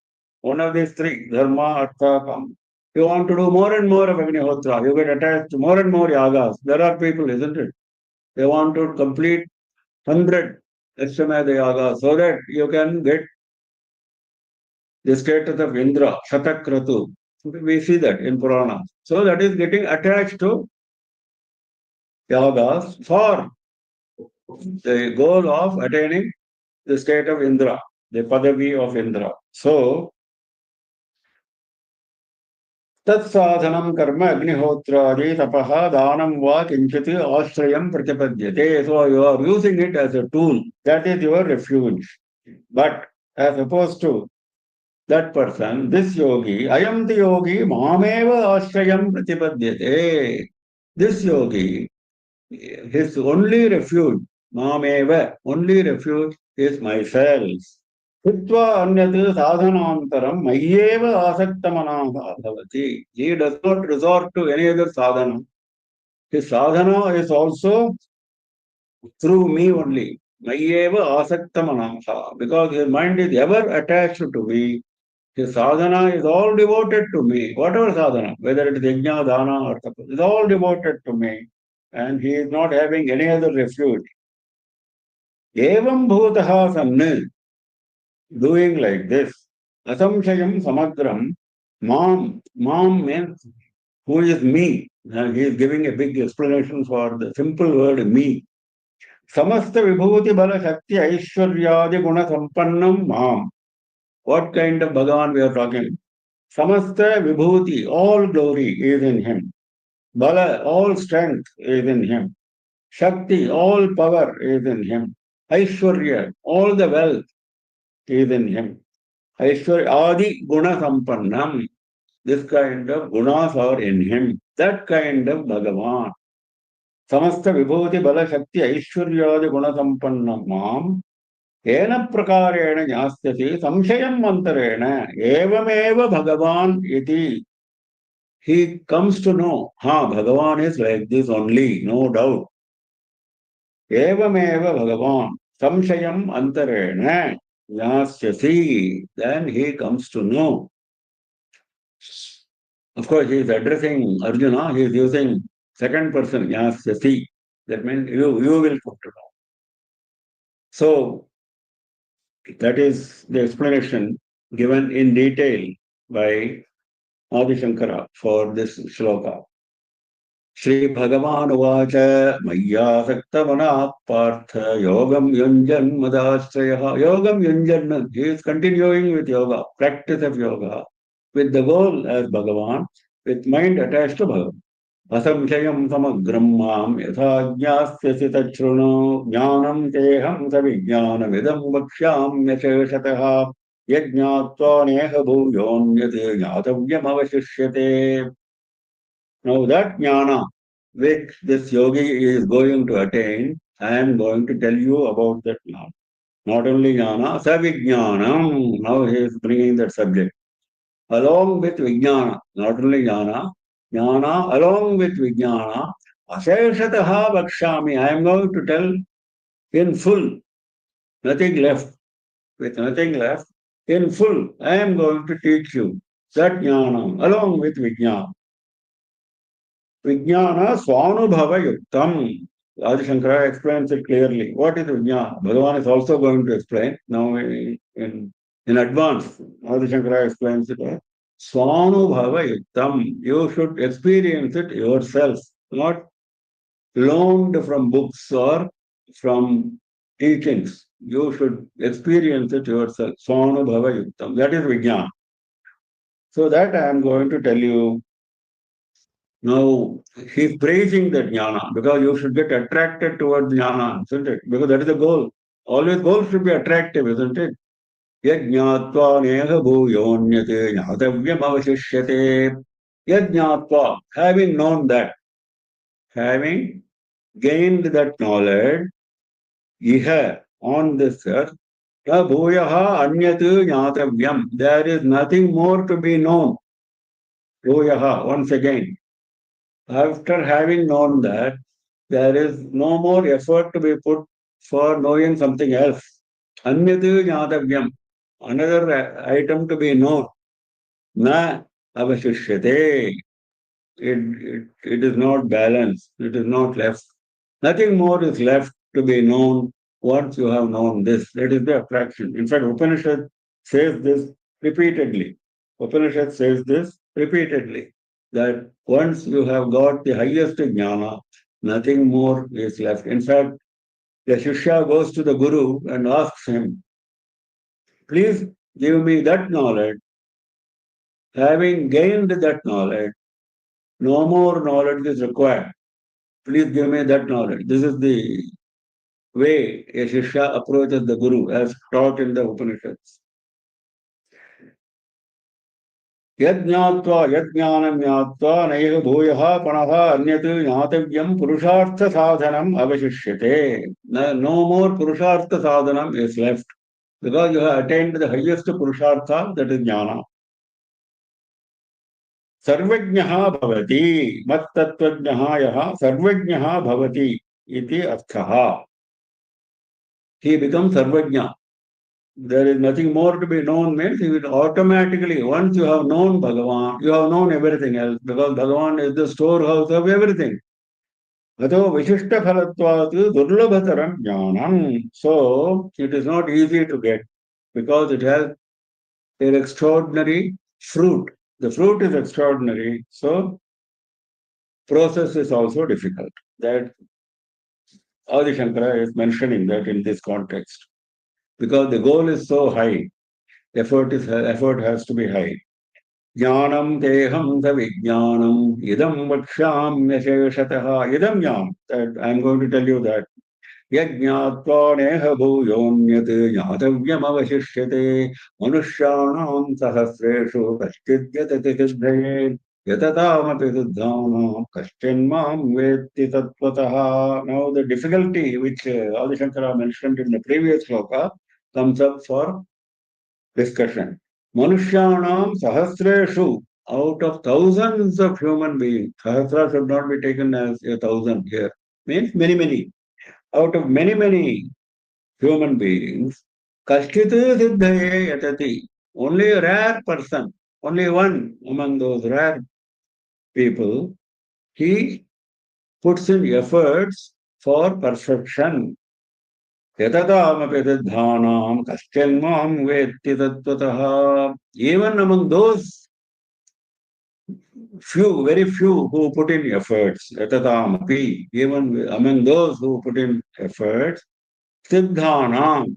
One of these three, dharma, artha, kama. You want to do more and more of Agnihotra. You get attached to more and more yagas. There are people, isn't it? They want to complete 100 Ashwamedha yagas so that you can get the status of Indra, Shatakratu. We see that in Purana. So that is getting attached to yagas for the goal of attaining the state of Indra, the Padavi of Indra. So, तत्साधनं कर्म अग्निहोत्रादि तपः दानं वा किंचित् आश्रयं प्रतिपद्यते. So you are using it as a tool. That is your refuge. But as opposed to that person, this yogi, ayam the yogi, mameva ashrayam pratipadyate. This yogi, his only refuge, mameva, only refuge is myself. Hitva anyat sadhanantaram mayyeva asaktamana bhavati. He does not resort to any other sadhana. His sadhana is also through me only. Mayyeva asaktamana. Because his mind is ever attached to me. His sadhana is all devoted to me. Whatever sadhana, whether it is yajna, dana or tapas, is all devoted to me. And he is not having any other refuge. Evam bhutaha samne. Doing like this. Asamshayam samagram. Mam means who is me. He is giving a big explanation for the simple word me. Samasta vibhuti bala shakti aishwaryadi guna sampannam mam. What kind of Bhagavan we are talking? Samasta vibhuti, all glory is in him. Bala, all strength is in him. Shakti, all power is in him. Aishwarya, all the wealth is in him. Aishwarya, adi guna sampannam. This kind of gunas are in him. That kind of Bhagavan. Samasta vibhuti bala shakti aishwaryadi guna sampannam mam. येन प्रकारेण ज्ञास्यति संशयं अंतरेण एवमेव भगवान इति. He comes to know, Bhagavan is like this only, no doubt. Evamev Bhagavan, samshayam antarena, jnasyasi. Then he comes to know. Of course, he is addressing Arjuna, he is using second person, jnasyasi. That means you will come to know. So, that is the explanation given in detail by Adi Shankara for this shloka. Shri Bhagavan Vacha Mayyasaktamana Partha Yogam Yunjan Madashraya. Yogam Yunjan. He is continuing with yoga, practice of yoga, with the goal as Bhagavan, with mind attached to Bhagavan. असंशयं समग्रं मां यथा ज्ञास्यसि तच्छृणु ज्ञानं तेऽहं सविज्ञानमिदं वक्ष्याम्यशेषतः यज्ञात्वा नेह भूयोऽन्यत् ज्ञातव्यमवशिष्यते. Now that jnana which this yogi is going to attain, I am going to tell you about that jnana. Not only jnana, savijnanam. Now he is bringing that subject. Along with vijnana, not only jnana, jnana along with vijnana, aseshataha vakshami. I am going to tell in full, nothing left. With nothing left, in full, I am going to teach you that jnana along with vijnana. Vijnana Swanubhava Yuktam. Adi Shankara explains it clearly. What is Vijnana? Bhagavan is also going to explain now in advance. Adi Shankara explains it. Swanubhava Yuktam. You should experience it yourself, not loaned from books or from teachings. You should experience it yourself. Swanubhava Yuktam. That is Vijnana. So that I am going to tell you. Now, he's praising that jnana because you should get attracted towards jnana, isn't it? Because that is the goal. Always goal should be attractive, isn't it? Yajñātva neha bhūyōnyate jnātavyam avashishyate. Yajñātva, having known that, having gained that knowledge, iha, on this earth, bhūyaha anyat jnātavyam. There is nothing more to be known. Bhūyaha, once again. After having known that, there is no more effort to be put for knowing something else. Anyatu jnātavyam, another item to be known. Na avashishyate. It is not balanced. It is not left. Nothing more is left to be known once you have known this. That is the attraction. In fact, Upanishad says this repeatedly. Upanishad says this repeatedly. That once you have got the highest jnana, nothing more is left. In fact, the Shishya goes to the Guru and asks him, please give me that knowledge. Having gained that knowledge, no more knowledge is required. Please give me that knowledge. This is the way a Shishya approaches the Guru as taught in the Upanishads. यज्ञात्वा यज्ञानं ज्ञात्वा नैव भूयः पुनः अन्यत् ज्ञातव्यं पुरुषार्थ साधनम् अवशिष्यते. No more purushartha sadhanam is left because you have attained the highest purushartha, that is jnana. सर्वज्ञः भवति मत्तत्त्वज्ञः यः सर्वज्ञः भवति इति अर्थः. He becomes सर्वज्ञ. There is nothing more to be known means he will automatically, once you have known Bhagavan, you have known everything else because Bhagavan is the storehouse of everything. Ato Vishishta Phalatvat Durlabhataram Jnanam. So it is not easy to get because it has an extraordinary fruit. The fruit is extraordinary, so process is also difficult. That Adi Shankara is mentioning that in this context. Because the goal is so high, effort has to be high. Jnanam teham savijnanam idam vakshāmyasheshatah. Idam jnanam. That I am going to tell you that. Yajñātva neha bhūyōnyat jnātavyam avashishyate manushyanam sahasreshu kaśķidyatati siddhaye yatatāmapi siddhānam kaśķinmāṁ vetti tattvataha. Now the difficulty which Adi Shankara mentioned in the previous sloka comes up for discussion. Manushyanam sahasreshu, out of thousands of human beings, sahasra should not be taken as 1,000 here, means many. Out of many human beings, kashchit siddhaye yatati, only a rare person, only one among those rare people, he puts in efforts for perfection. Yatadamapi siddhanam kaśķinmāṁ vetti tattvataha. Even among those few, very few who put in efforts. Yatadamapi, even among those who put in efforts, Siddhanam,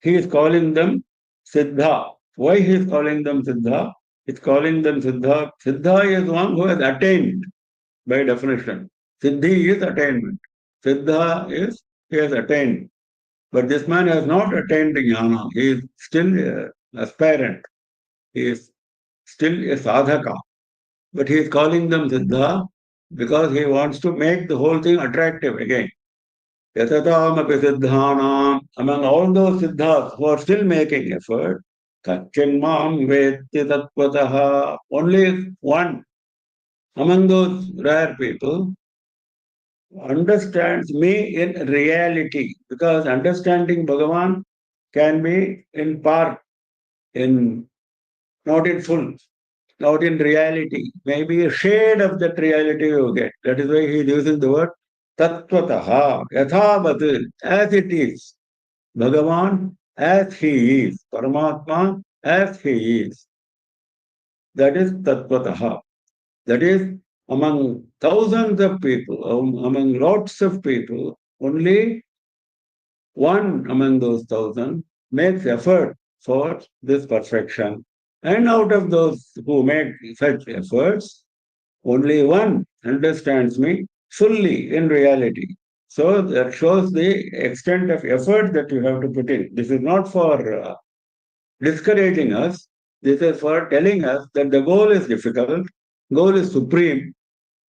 he is calling them Siddha. Why he is calling them Siddha? He's calling them Siddha. Siddha is one who has attained by definition. Siddhi is attainment. Siddha is he has attained. But this man has not attained jnana. He is still an aspirant. He is still a sadhaka. But he is calling them Siddha because he wants to make the whole thing attractive again. Yatataamapi siddhanam, among all those siddhas who are still making effort, kachinmam vetti tattvataha, only one among those rare people understands me in reality, because understanding Bhagavan can be in part, in not in full, not in reality. Maybe a shade of that reality you get. That is why he uses the word tattvataha, yathavat, as it is. Bhagavan as he is, Paramatma as he is. That is tattvataha. That is, among thousands of people, among lots of people, only one among those thousand makes effort for this perfection. And out of those who make such efforts, only one understands me fully in reality. So that shows the extent of effort that you have to put in. This is not for discouraging us. This is for telling us that the goal is difficult, goal is supreme,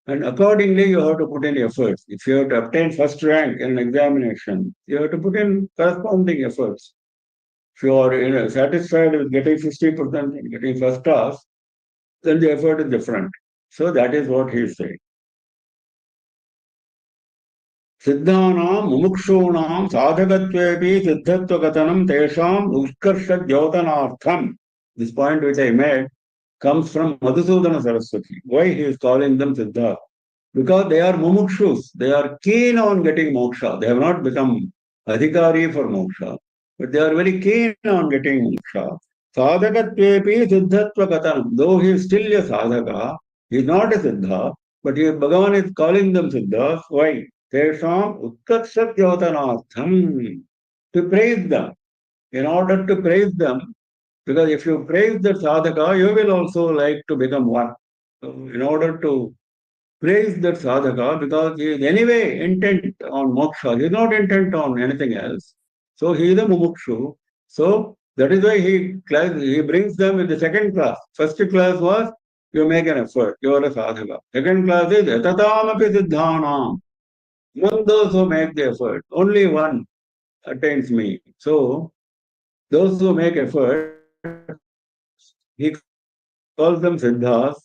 and accordingly you have to put in efforts. If you have to obtain first rank in an examination, you have to put in corresponding efforts. If you are satisfied with getting 60% and getting first class, then the effort is different. So that is what he is saying. सिद्धानां मुमुक्षूणां साधकत्वेपि सिद्धत्वकथनं तेषाम् उत्कर्षद्योतनार्थम्. This point which I made comes from Madhusudana Saraswati. Why he is calling them Siddha? Because they are mumukshus. They are keen on getting moksha. They have not become adhikari for moksha, but they are very keen on getting moksha. Sadhakatvepi siddhatva katanam. Though he is still a sadhaka, he is not a siddha, but Bhagavan is calling them siddhas. Why? Tesham utkarshatyotanartham. To praise them. In order to praise them, because if you praise the sadhaka, you will also like to become one. So in order to praise that sadhaka, because he is anyway intent on moksha, he is not intent on anything else. So he is a mumukshu. So that is why he brings them in the second class. First class was you make an effort, you are a sadhaka. Second class is etatam siddhanam. Among those who make the effort, only one attains me. So those who make effort, he calls them siddhas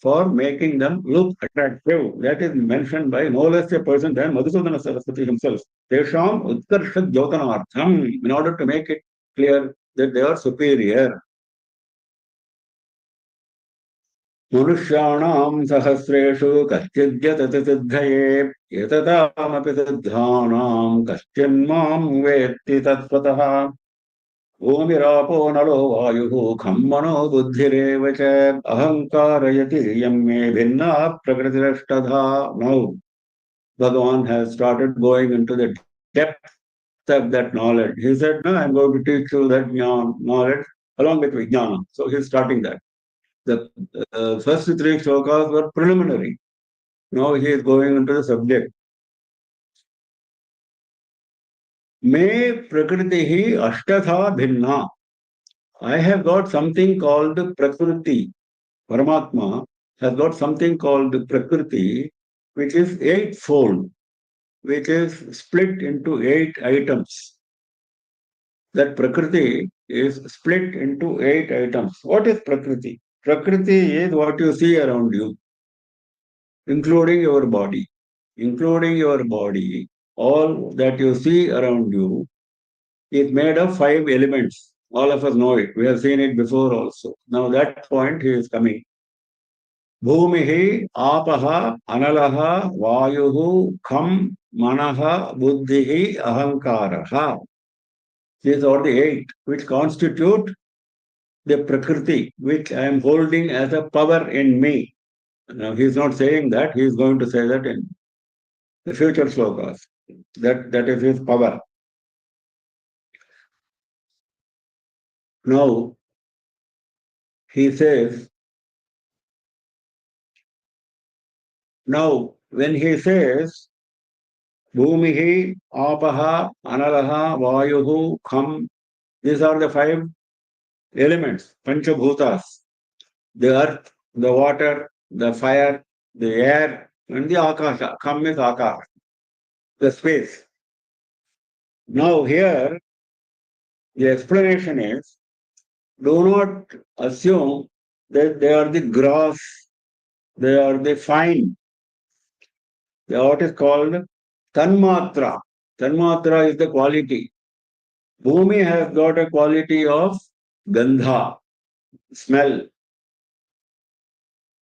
for making them look attractive. That is mentioned by no less a person than Madhusudana Saraswati himself. Tesham utkarshat jyotanartham, in order to make it clear that they are superior. मनुष्याणां सहस्रेषु कश्चिद्यतति सिद्धये एततामपि सिद्धानां कश्चिन्मां वेत्ति तत्त्वतः भूमिरापो नलो वायुः खं मनो बुद्धिरेव च अहङ्कारयति यं मे भिन्ना प्रकृतिरष्टधा. Now Bhagavan has started going into the depth of that knowledge. He said, no, I'm going to teach you that knowledge along with Vijnana. So he's starting that. The first three shlokas were preliminary. Now he is going into the subject. Me prakritihi ashtatha bhinna. I have got something called Prakriti. Paramatma has got something called Prakriti, which is eightfold, which is split into 8 items. That Prakriti is split into 8 items. What is Prakriti? Prakriti is what you see around you, including your body. Including your body, all that you see around you is made of 5 elements. All of us know it. We have seen it before also. Now that point he is coming. Bhumihi, apaha, analaha, vayuhu, kham, manaha, buddhihi, ahankaraha. These are the 8 which constitute the Prakriti, which I am holding as a power in me. Now he is not saying that, he is going to say that in the future slokas. That is his power. Now he says, now when he says, Bhumihi, Apaha, Analaha, Vayuhu, Kham, these are the five elements, Panchabhutas, the earth, the water, the fire, the air, and the Akasha. Kham is Akasha, the space. Now here, the explanation is, do not assume that they are the gross, they are the fine. They are what is called Tanmatra. Tanmatra is the quality. Bhumi has got a quality of Gandha, smell.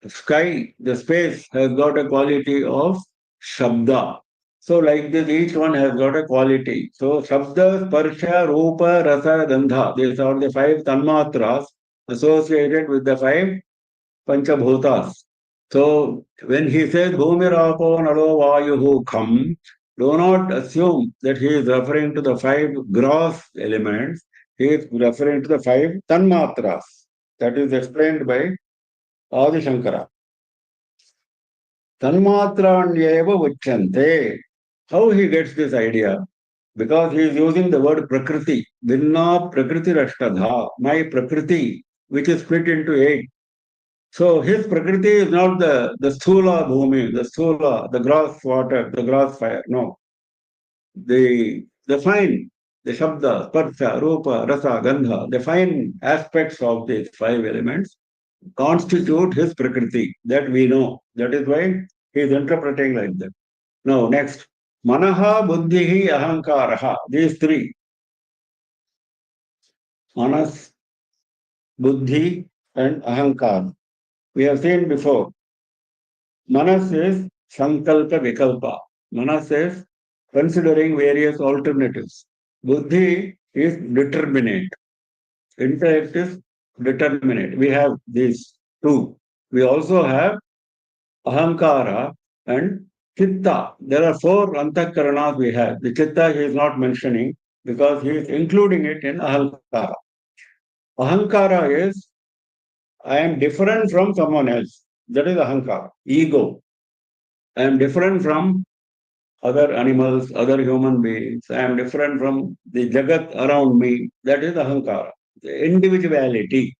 Sky, the space, has got a quality of Shabda. So like this, each one has got a quality. So Shabda, Sparsha, Rupa, Rasa, Gandha. These are the five Tanmatras associated with the five Panchabhutas. So when he says Bhumirapo Nalo Vayuhu Kham, do not assume that he is referring to the five gross elements. He is referring to the five Tanmatras. That is explained by Adi Shankara. Tanmatranyeva Uchante. How he gets this idea? Because he is using the word Prakriti. Vinna Prakriti Rashtadha. My Prakriti, which is split into eight. So his Prakriti is not the Sthula Bhumi, the Sthula, the gross water, the gross fire. No. The fine, the Shabda, Sparsha, Rupa, Rasa, Gandha, the fine aspects of these five elements constitute his Prakriti. That we know. That is why he is interpreting like that. Now, next. Manaha, Buddhihi, Ahankaraha. These three. Manas, Buddhi, and Ahankar. We have seen before. Manas is Sankalpa Vikalpa. Manas is considering various alternatives. Buddhi is determinate. Intellect is determinate. We have these two. We also have Ahankara and Chitta. There are four Antakaranas we have. The Chitta he is not mentioning because he is including it in Ahankara. Ahankara is, I am different from someone else. That is Ahankara, ego. I am different from other animals, other human beings. I am different from the Jagat around me. That is Ahankara, the individuality.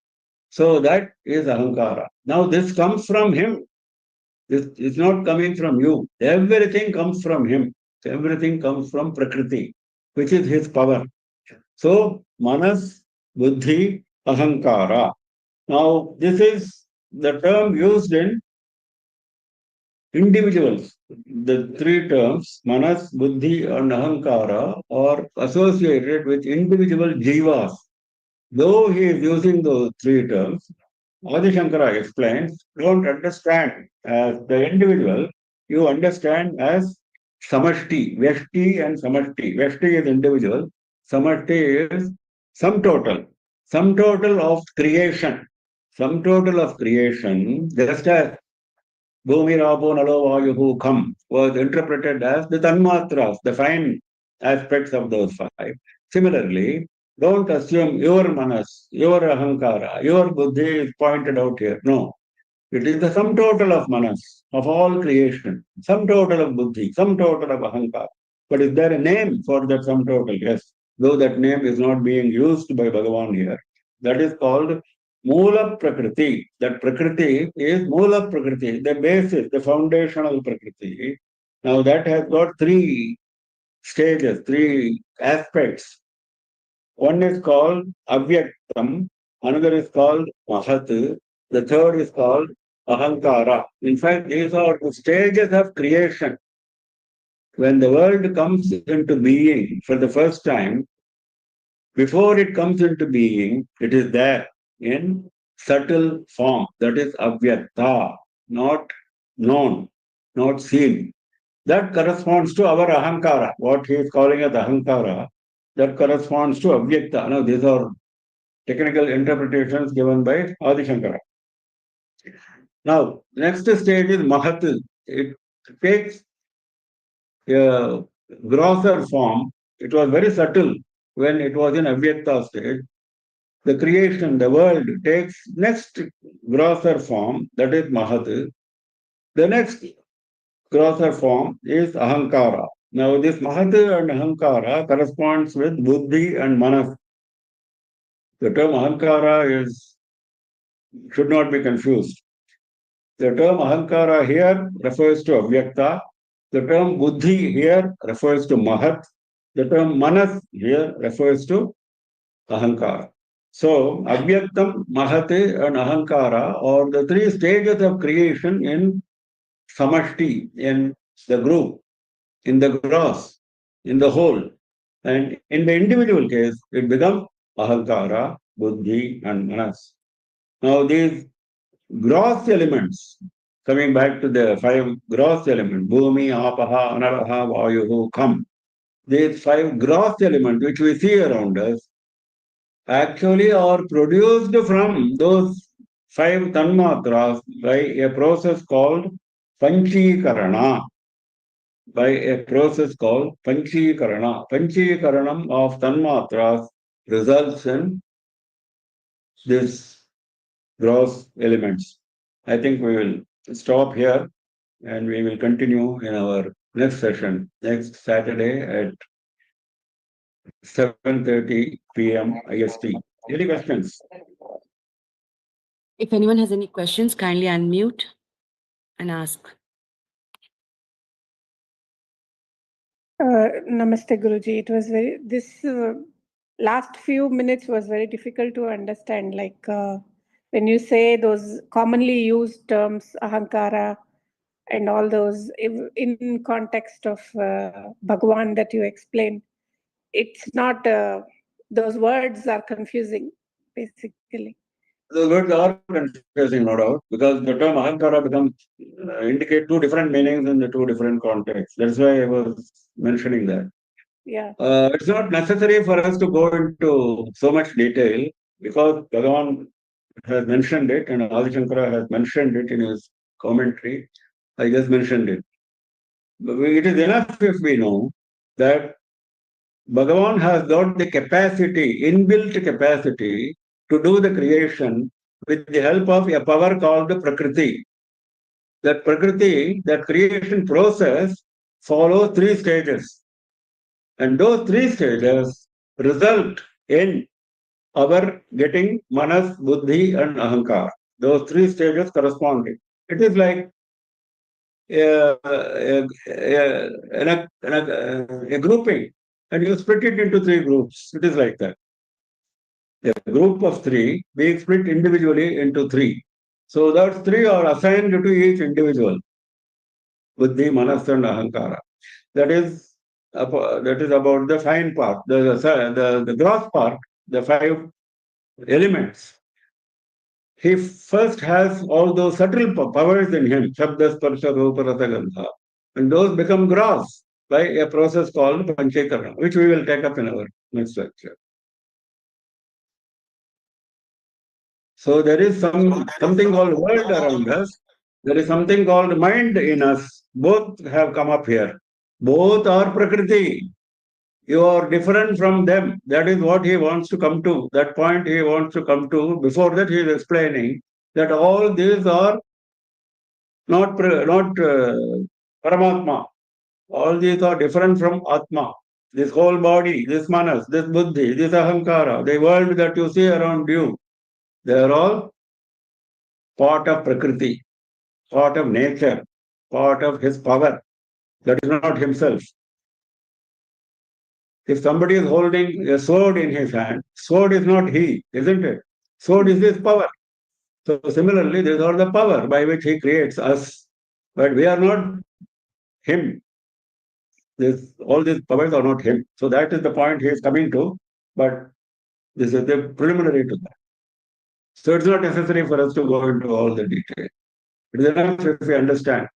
So that is Ahankara. Now this comes from him. This is not coming from you. Everything comes from him. Everything comes from Prakriti, which is his power. So, Manas, Buddhi, Ahankara. Now, this is the term used in individuals. The three terms, Manas, Buddhi, and Ahankara, are associated with individual jivas. Though he is using those three terms, Adi Shankara explains, don't understand as the individual, you understand as Samashti, Veshti and Samashti. Veshti is individual, Samashti is sum total of creation. Sum total of creation, just as Bhumi Rapo Nalo Vayuhu Kham was interpreted as the Tanmatras, the fine aspects of those five. Similarly, don't assume your manas, your ahankara, your buddhi is pointed out here. No. It is the sum total of manas, of all creation, sum total of buddhi, sum total of ahankara. But is there a name for that sum total? Yes. Though that name is not being used by Bhagavan here. That is called Moola Prakriti. That Prakriti is Moola Prakriti, the basis, the foundational Prakriti. Now that has got three stages, three aspects. One is called Avyaktam, another is called Mahat, the third is called Ahankara. In fact, these are the stages of creation. When the world comes into being for the first time, before it comes into being, it is there in subtle form. That is Avyakta, not known, not seen. That corresponds to our Ahankara, what he is calling as Ahankara. That corresponds to Avyakta. Now, these are technical interpretations given by Adi Shankara. Now, next stage is Mahat. It takes a grosser form. It was very subtle when it was in Avyakta stage. The creation, the world takes next grosser form, that is Mahat. The next grosser form is Ahankara. Now, this Mahat and Ahankara corresponds with Buddhi and Manas. The term Ahankara should not be confused. The term Ahankara here refers to Avyakta. The term Buddhi here refers to Mahat. The term Manas here refers to Ahankara. So, Avyaktam, Mahate, and Ahankara are the three stages of creation in Samashti, in the group, in the gross, in the whole. And in the individual case, it becomes Ahankara, Buddhi, and Manas. Now, these gross elements, coming back to the five gross elements, Bhumi, Apaha, Anaraha, Vayuhu, Kam. These five gross elements which we see around us actually are produced from those five tanmatras by a process called Panchikarana. By a process called Panchikarana. Panchikaranam of tanmatras results in this gross elements. I think we will stop here and we will continue in our next session, next Saturday at 7:30 PM IST. Any questions? If anyone has any questions, kindly unmute and ask. Namaste, Guruji. It was this last few minutes was very difficult to understand. Like when you say those commonly used terms, ahankara, and all those in context of Bhagavan that you explained, it's not, those words are confusing, basically. The words are confusing, no doubt, because the term ahankara becomes indicate two different meanings in the two different contexts. That's why I was mentioning that. Yeah. It's not necessary for us to go into so much detail because Bhagavan has mentioned it and Adi Shankara has mentioned it in his commentary. I just mentioned it. It is enough if we know that Bhagavan has got the capacity, inbuilt capacity to do the creation with the help of a power called Prakriti. That Prakriti, that creation process follows three stages. And those three stages result in our getting Manas, Buddhi, and Ahankar. Those three stages corresponding. It is like a grouping, and you split it into three groups. It is like that. A group of three being split individually into three. So those three are assigned to each individual. Buddhi, Manas, and Ahankara. That is about the fine part, the gross part, the five elements. He first has all those subtle powers in him, Shabda, Sparsha, Rupa, Rasa, Gandha. And those become gross by a process called Panchakarana, which we will take up in our next lecture. So there is something called world around us. There is something called mind in us. Both have come up here. Both are Prakriti. You are different from them. That is what he wants to come to. That point he wants to come to. Before that, he is explaining that all these are not Paramatma. All these are different from Atma. This whole body, this Manas, this Buddhi, this Ahankara, the world that you see around you, they are all part of Prakriti, part of nature, part of his power. That is not himself. If somebody is holding a sword in his hand, sword is not he, isn't it? Sword is his power. So similarly, these are the power by which he creates us. But we are not him. All these powers are not him. So that is the point he is coming to. But this is the preliminary to that. So it's not necessary for us to go into all the detail. It is enough if we understand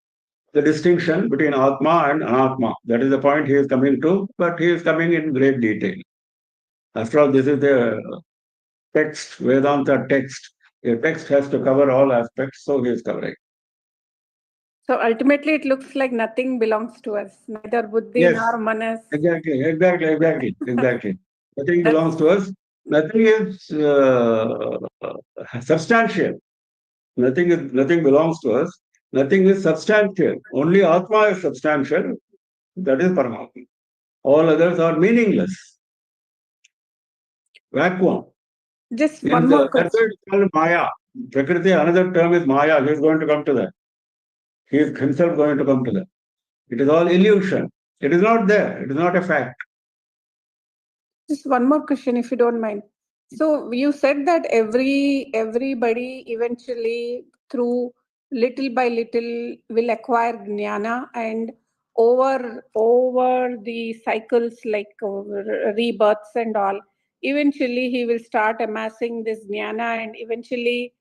the distinction between Atma and Anatma. That is the point he is coming to, but he is coming in great detail. After all, this is the text, Vedanta text. A text has to cover all aspects, so he is covering. So ultimately, it looks like nothing belongs to us, neither buddhi Yes, nor manas. exactly. Nothing belongs to us. Nothing is substantial. Nothing belongs to us. Nothing is substantial. Only Atma is substantial. That is Paramatma. All others are meaningless. Vacuum. Just one more That's why question. it's called Maya. Prakriti, another term is Maya. He is going to come to that. He is himself going to come to that. It is all illusion. It is not there. It is not a fact. Just one more question, if you don't mind. So you said that everybody eventually, through little by little, will acquire jnana, and over the cycles like rebirths and all, eventually he will start amassing this jnana, and eventually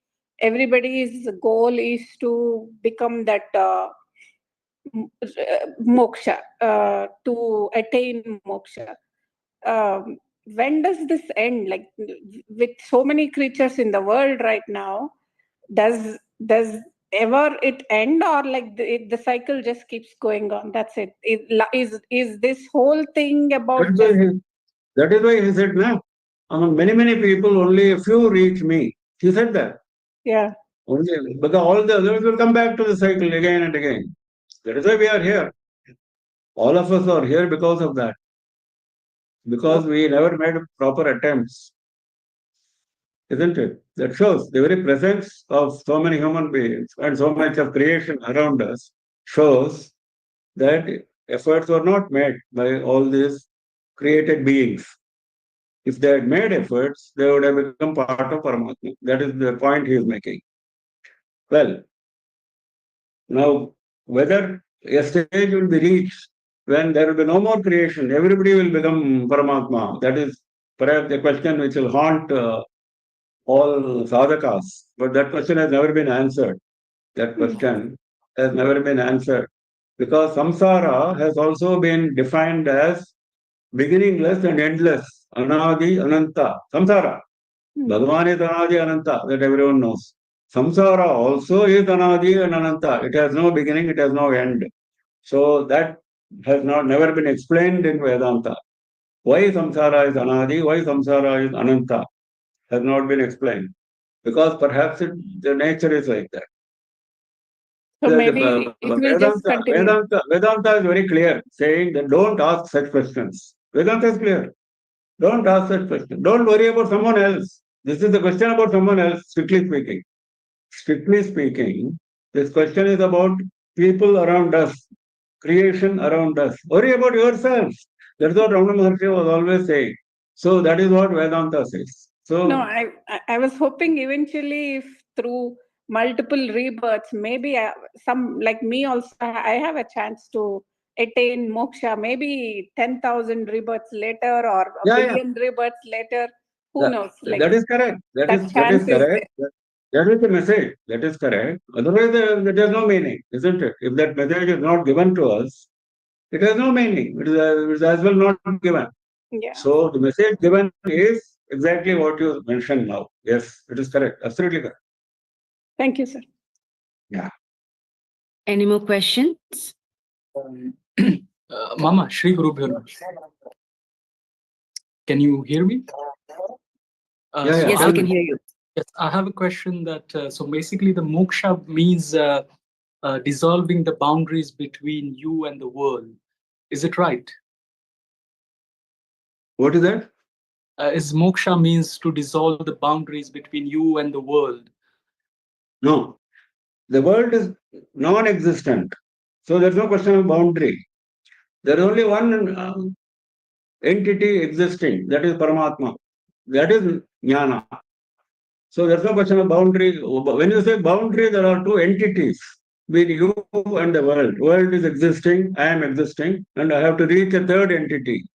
everybody's goal is to become that moksha, to attain moksha. When does this end? Like, with so many creatures in the world right now, does ever it end, or like the cycle just keeps going on? That's it. Is this whole thing That about is why just? that is why he said, no, among many people, only a few reach me. He said that. Yeah. Only because all the others will come back to the cycle again and again. That is why we are here. All of us are here because of that. Because we never made proper attempts. Isn't it? That shows the very presence of so many human beings and so much of creation around us shows that efforts were not made by all these created beings. If they had made efforts, they would have become part of Paramatma. That is the point he is making. Well, now whether a stage will be reached when there will be no more creation, everybody will become Paramatma. That is perhaps a question which will haunt all sadhakas. But that question has never been answered. That question has never been answered because samsara has also been defined as beginningless and endless, anadi, ananta, samsara. Bhagavan is anadi, ananta, that everyone knows. Samsara also is anadi and ananta. It has no beginning, it has no end. So that has never been explained in Vedanta. Why samsara is anadi, why samsara is ananta has not been explained. Because perhaps the nature is like that. So maybe it will just continue. Vedanta is very clear, saying that don't ask such questions. Vedanta is clear. Don't ask such questions. Don't worry about someone else. This is the question about someone else, strictly speaking. Strictly speaking, this question is about people around us, creation around us. Worry about yourself. That's what Ramana Maharshi was always saying. So that is what Vedanta says. So No, I was hoping eventually, if through multiple rebirths, maybe some like me also, I have a chance to attain moksha. Maybe 10,000 rebirths later, or a billion rebirths later. Who knows? Like, that is correct. That that is chance is correct. there. That is the message. That is correct. Otherwise, there is no meaning, isn't it? If that message is not given to us, it has no meaning. It is as well not given. Yeah. So the message given is exactly what you mentioned now. Yes, it is correct. Absolutely correct. Thank you, sir. Yeah. Any more questions? Mama, Shri Guru Bhyo Namaha. Can you hear me? Yes, I can hear you. Yes, I have a question that, so basically the moksha means dissolving the boundaries between you and the world. Is it right? What is that? Is moksha means to dissolve the boundaries between you and the world? No. The world is non-existent. So there's no question of boundary. There is only one entity existing, that is Paramatma. That is jnana. So there's no question of boundary. When you say boundary, there are two entities between you and the world. World is existing, I am existing, and I have to reach a third entity.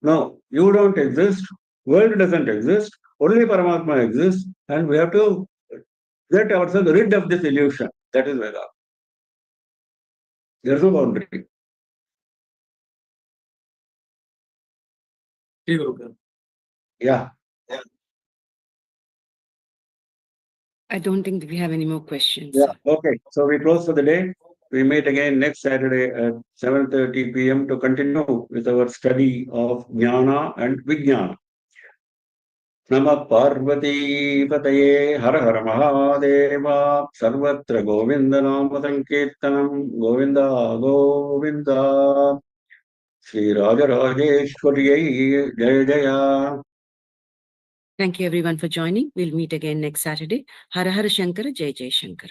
No, you don't exist, world doesn't exist, only Paramatma exists, and we have to get ourselves rid of this illusion. That is Vedanta. There's no boundary. Shri Guru Bhyo. Yeah. I don't think we have any more questions. Yeah, okay. So we close for the day. We meet again next Saturday at 7:30 p.m. to continue with our study of Jnana and Vijnana. Namah Parvati Pataye Har Har Mahadeva Sarvatra Govinda Nama Sankirtanam Govinda Govinda Sri Raja Rajeshwariyai Jaya Jaya. Thank you everyone for joining. We'll meet again next Saturday. Hara Hara Shankara, Jai Jai Shankara.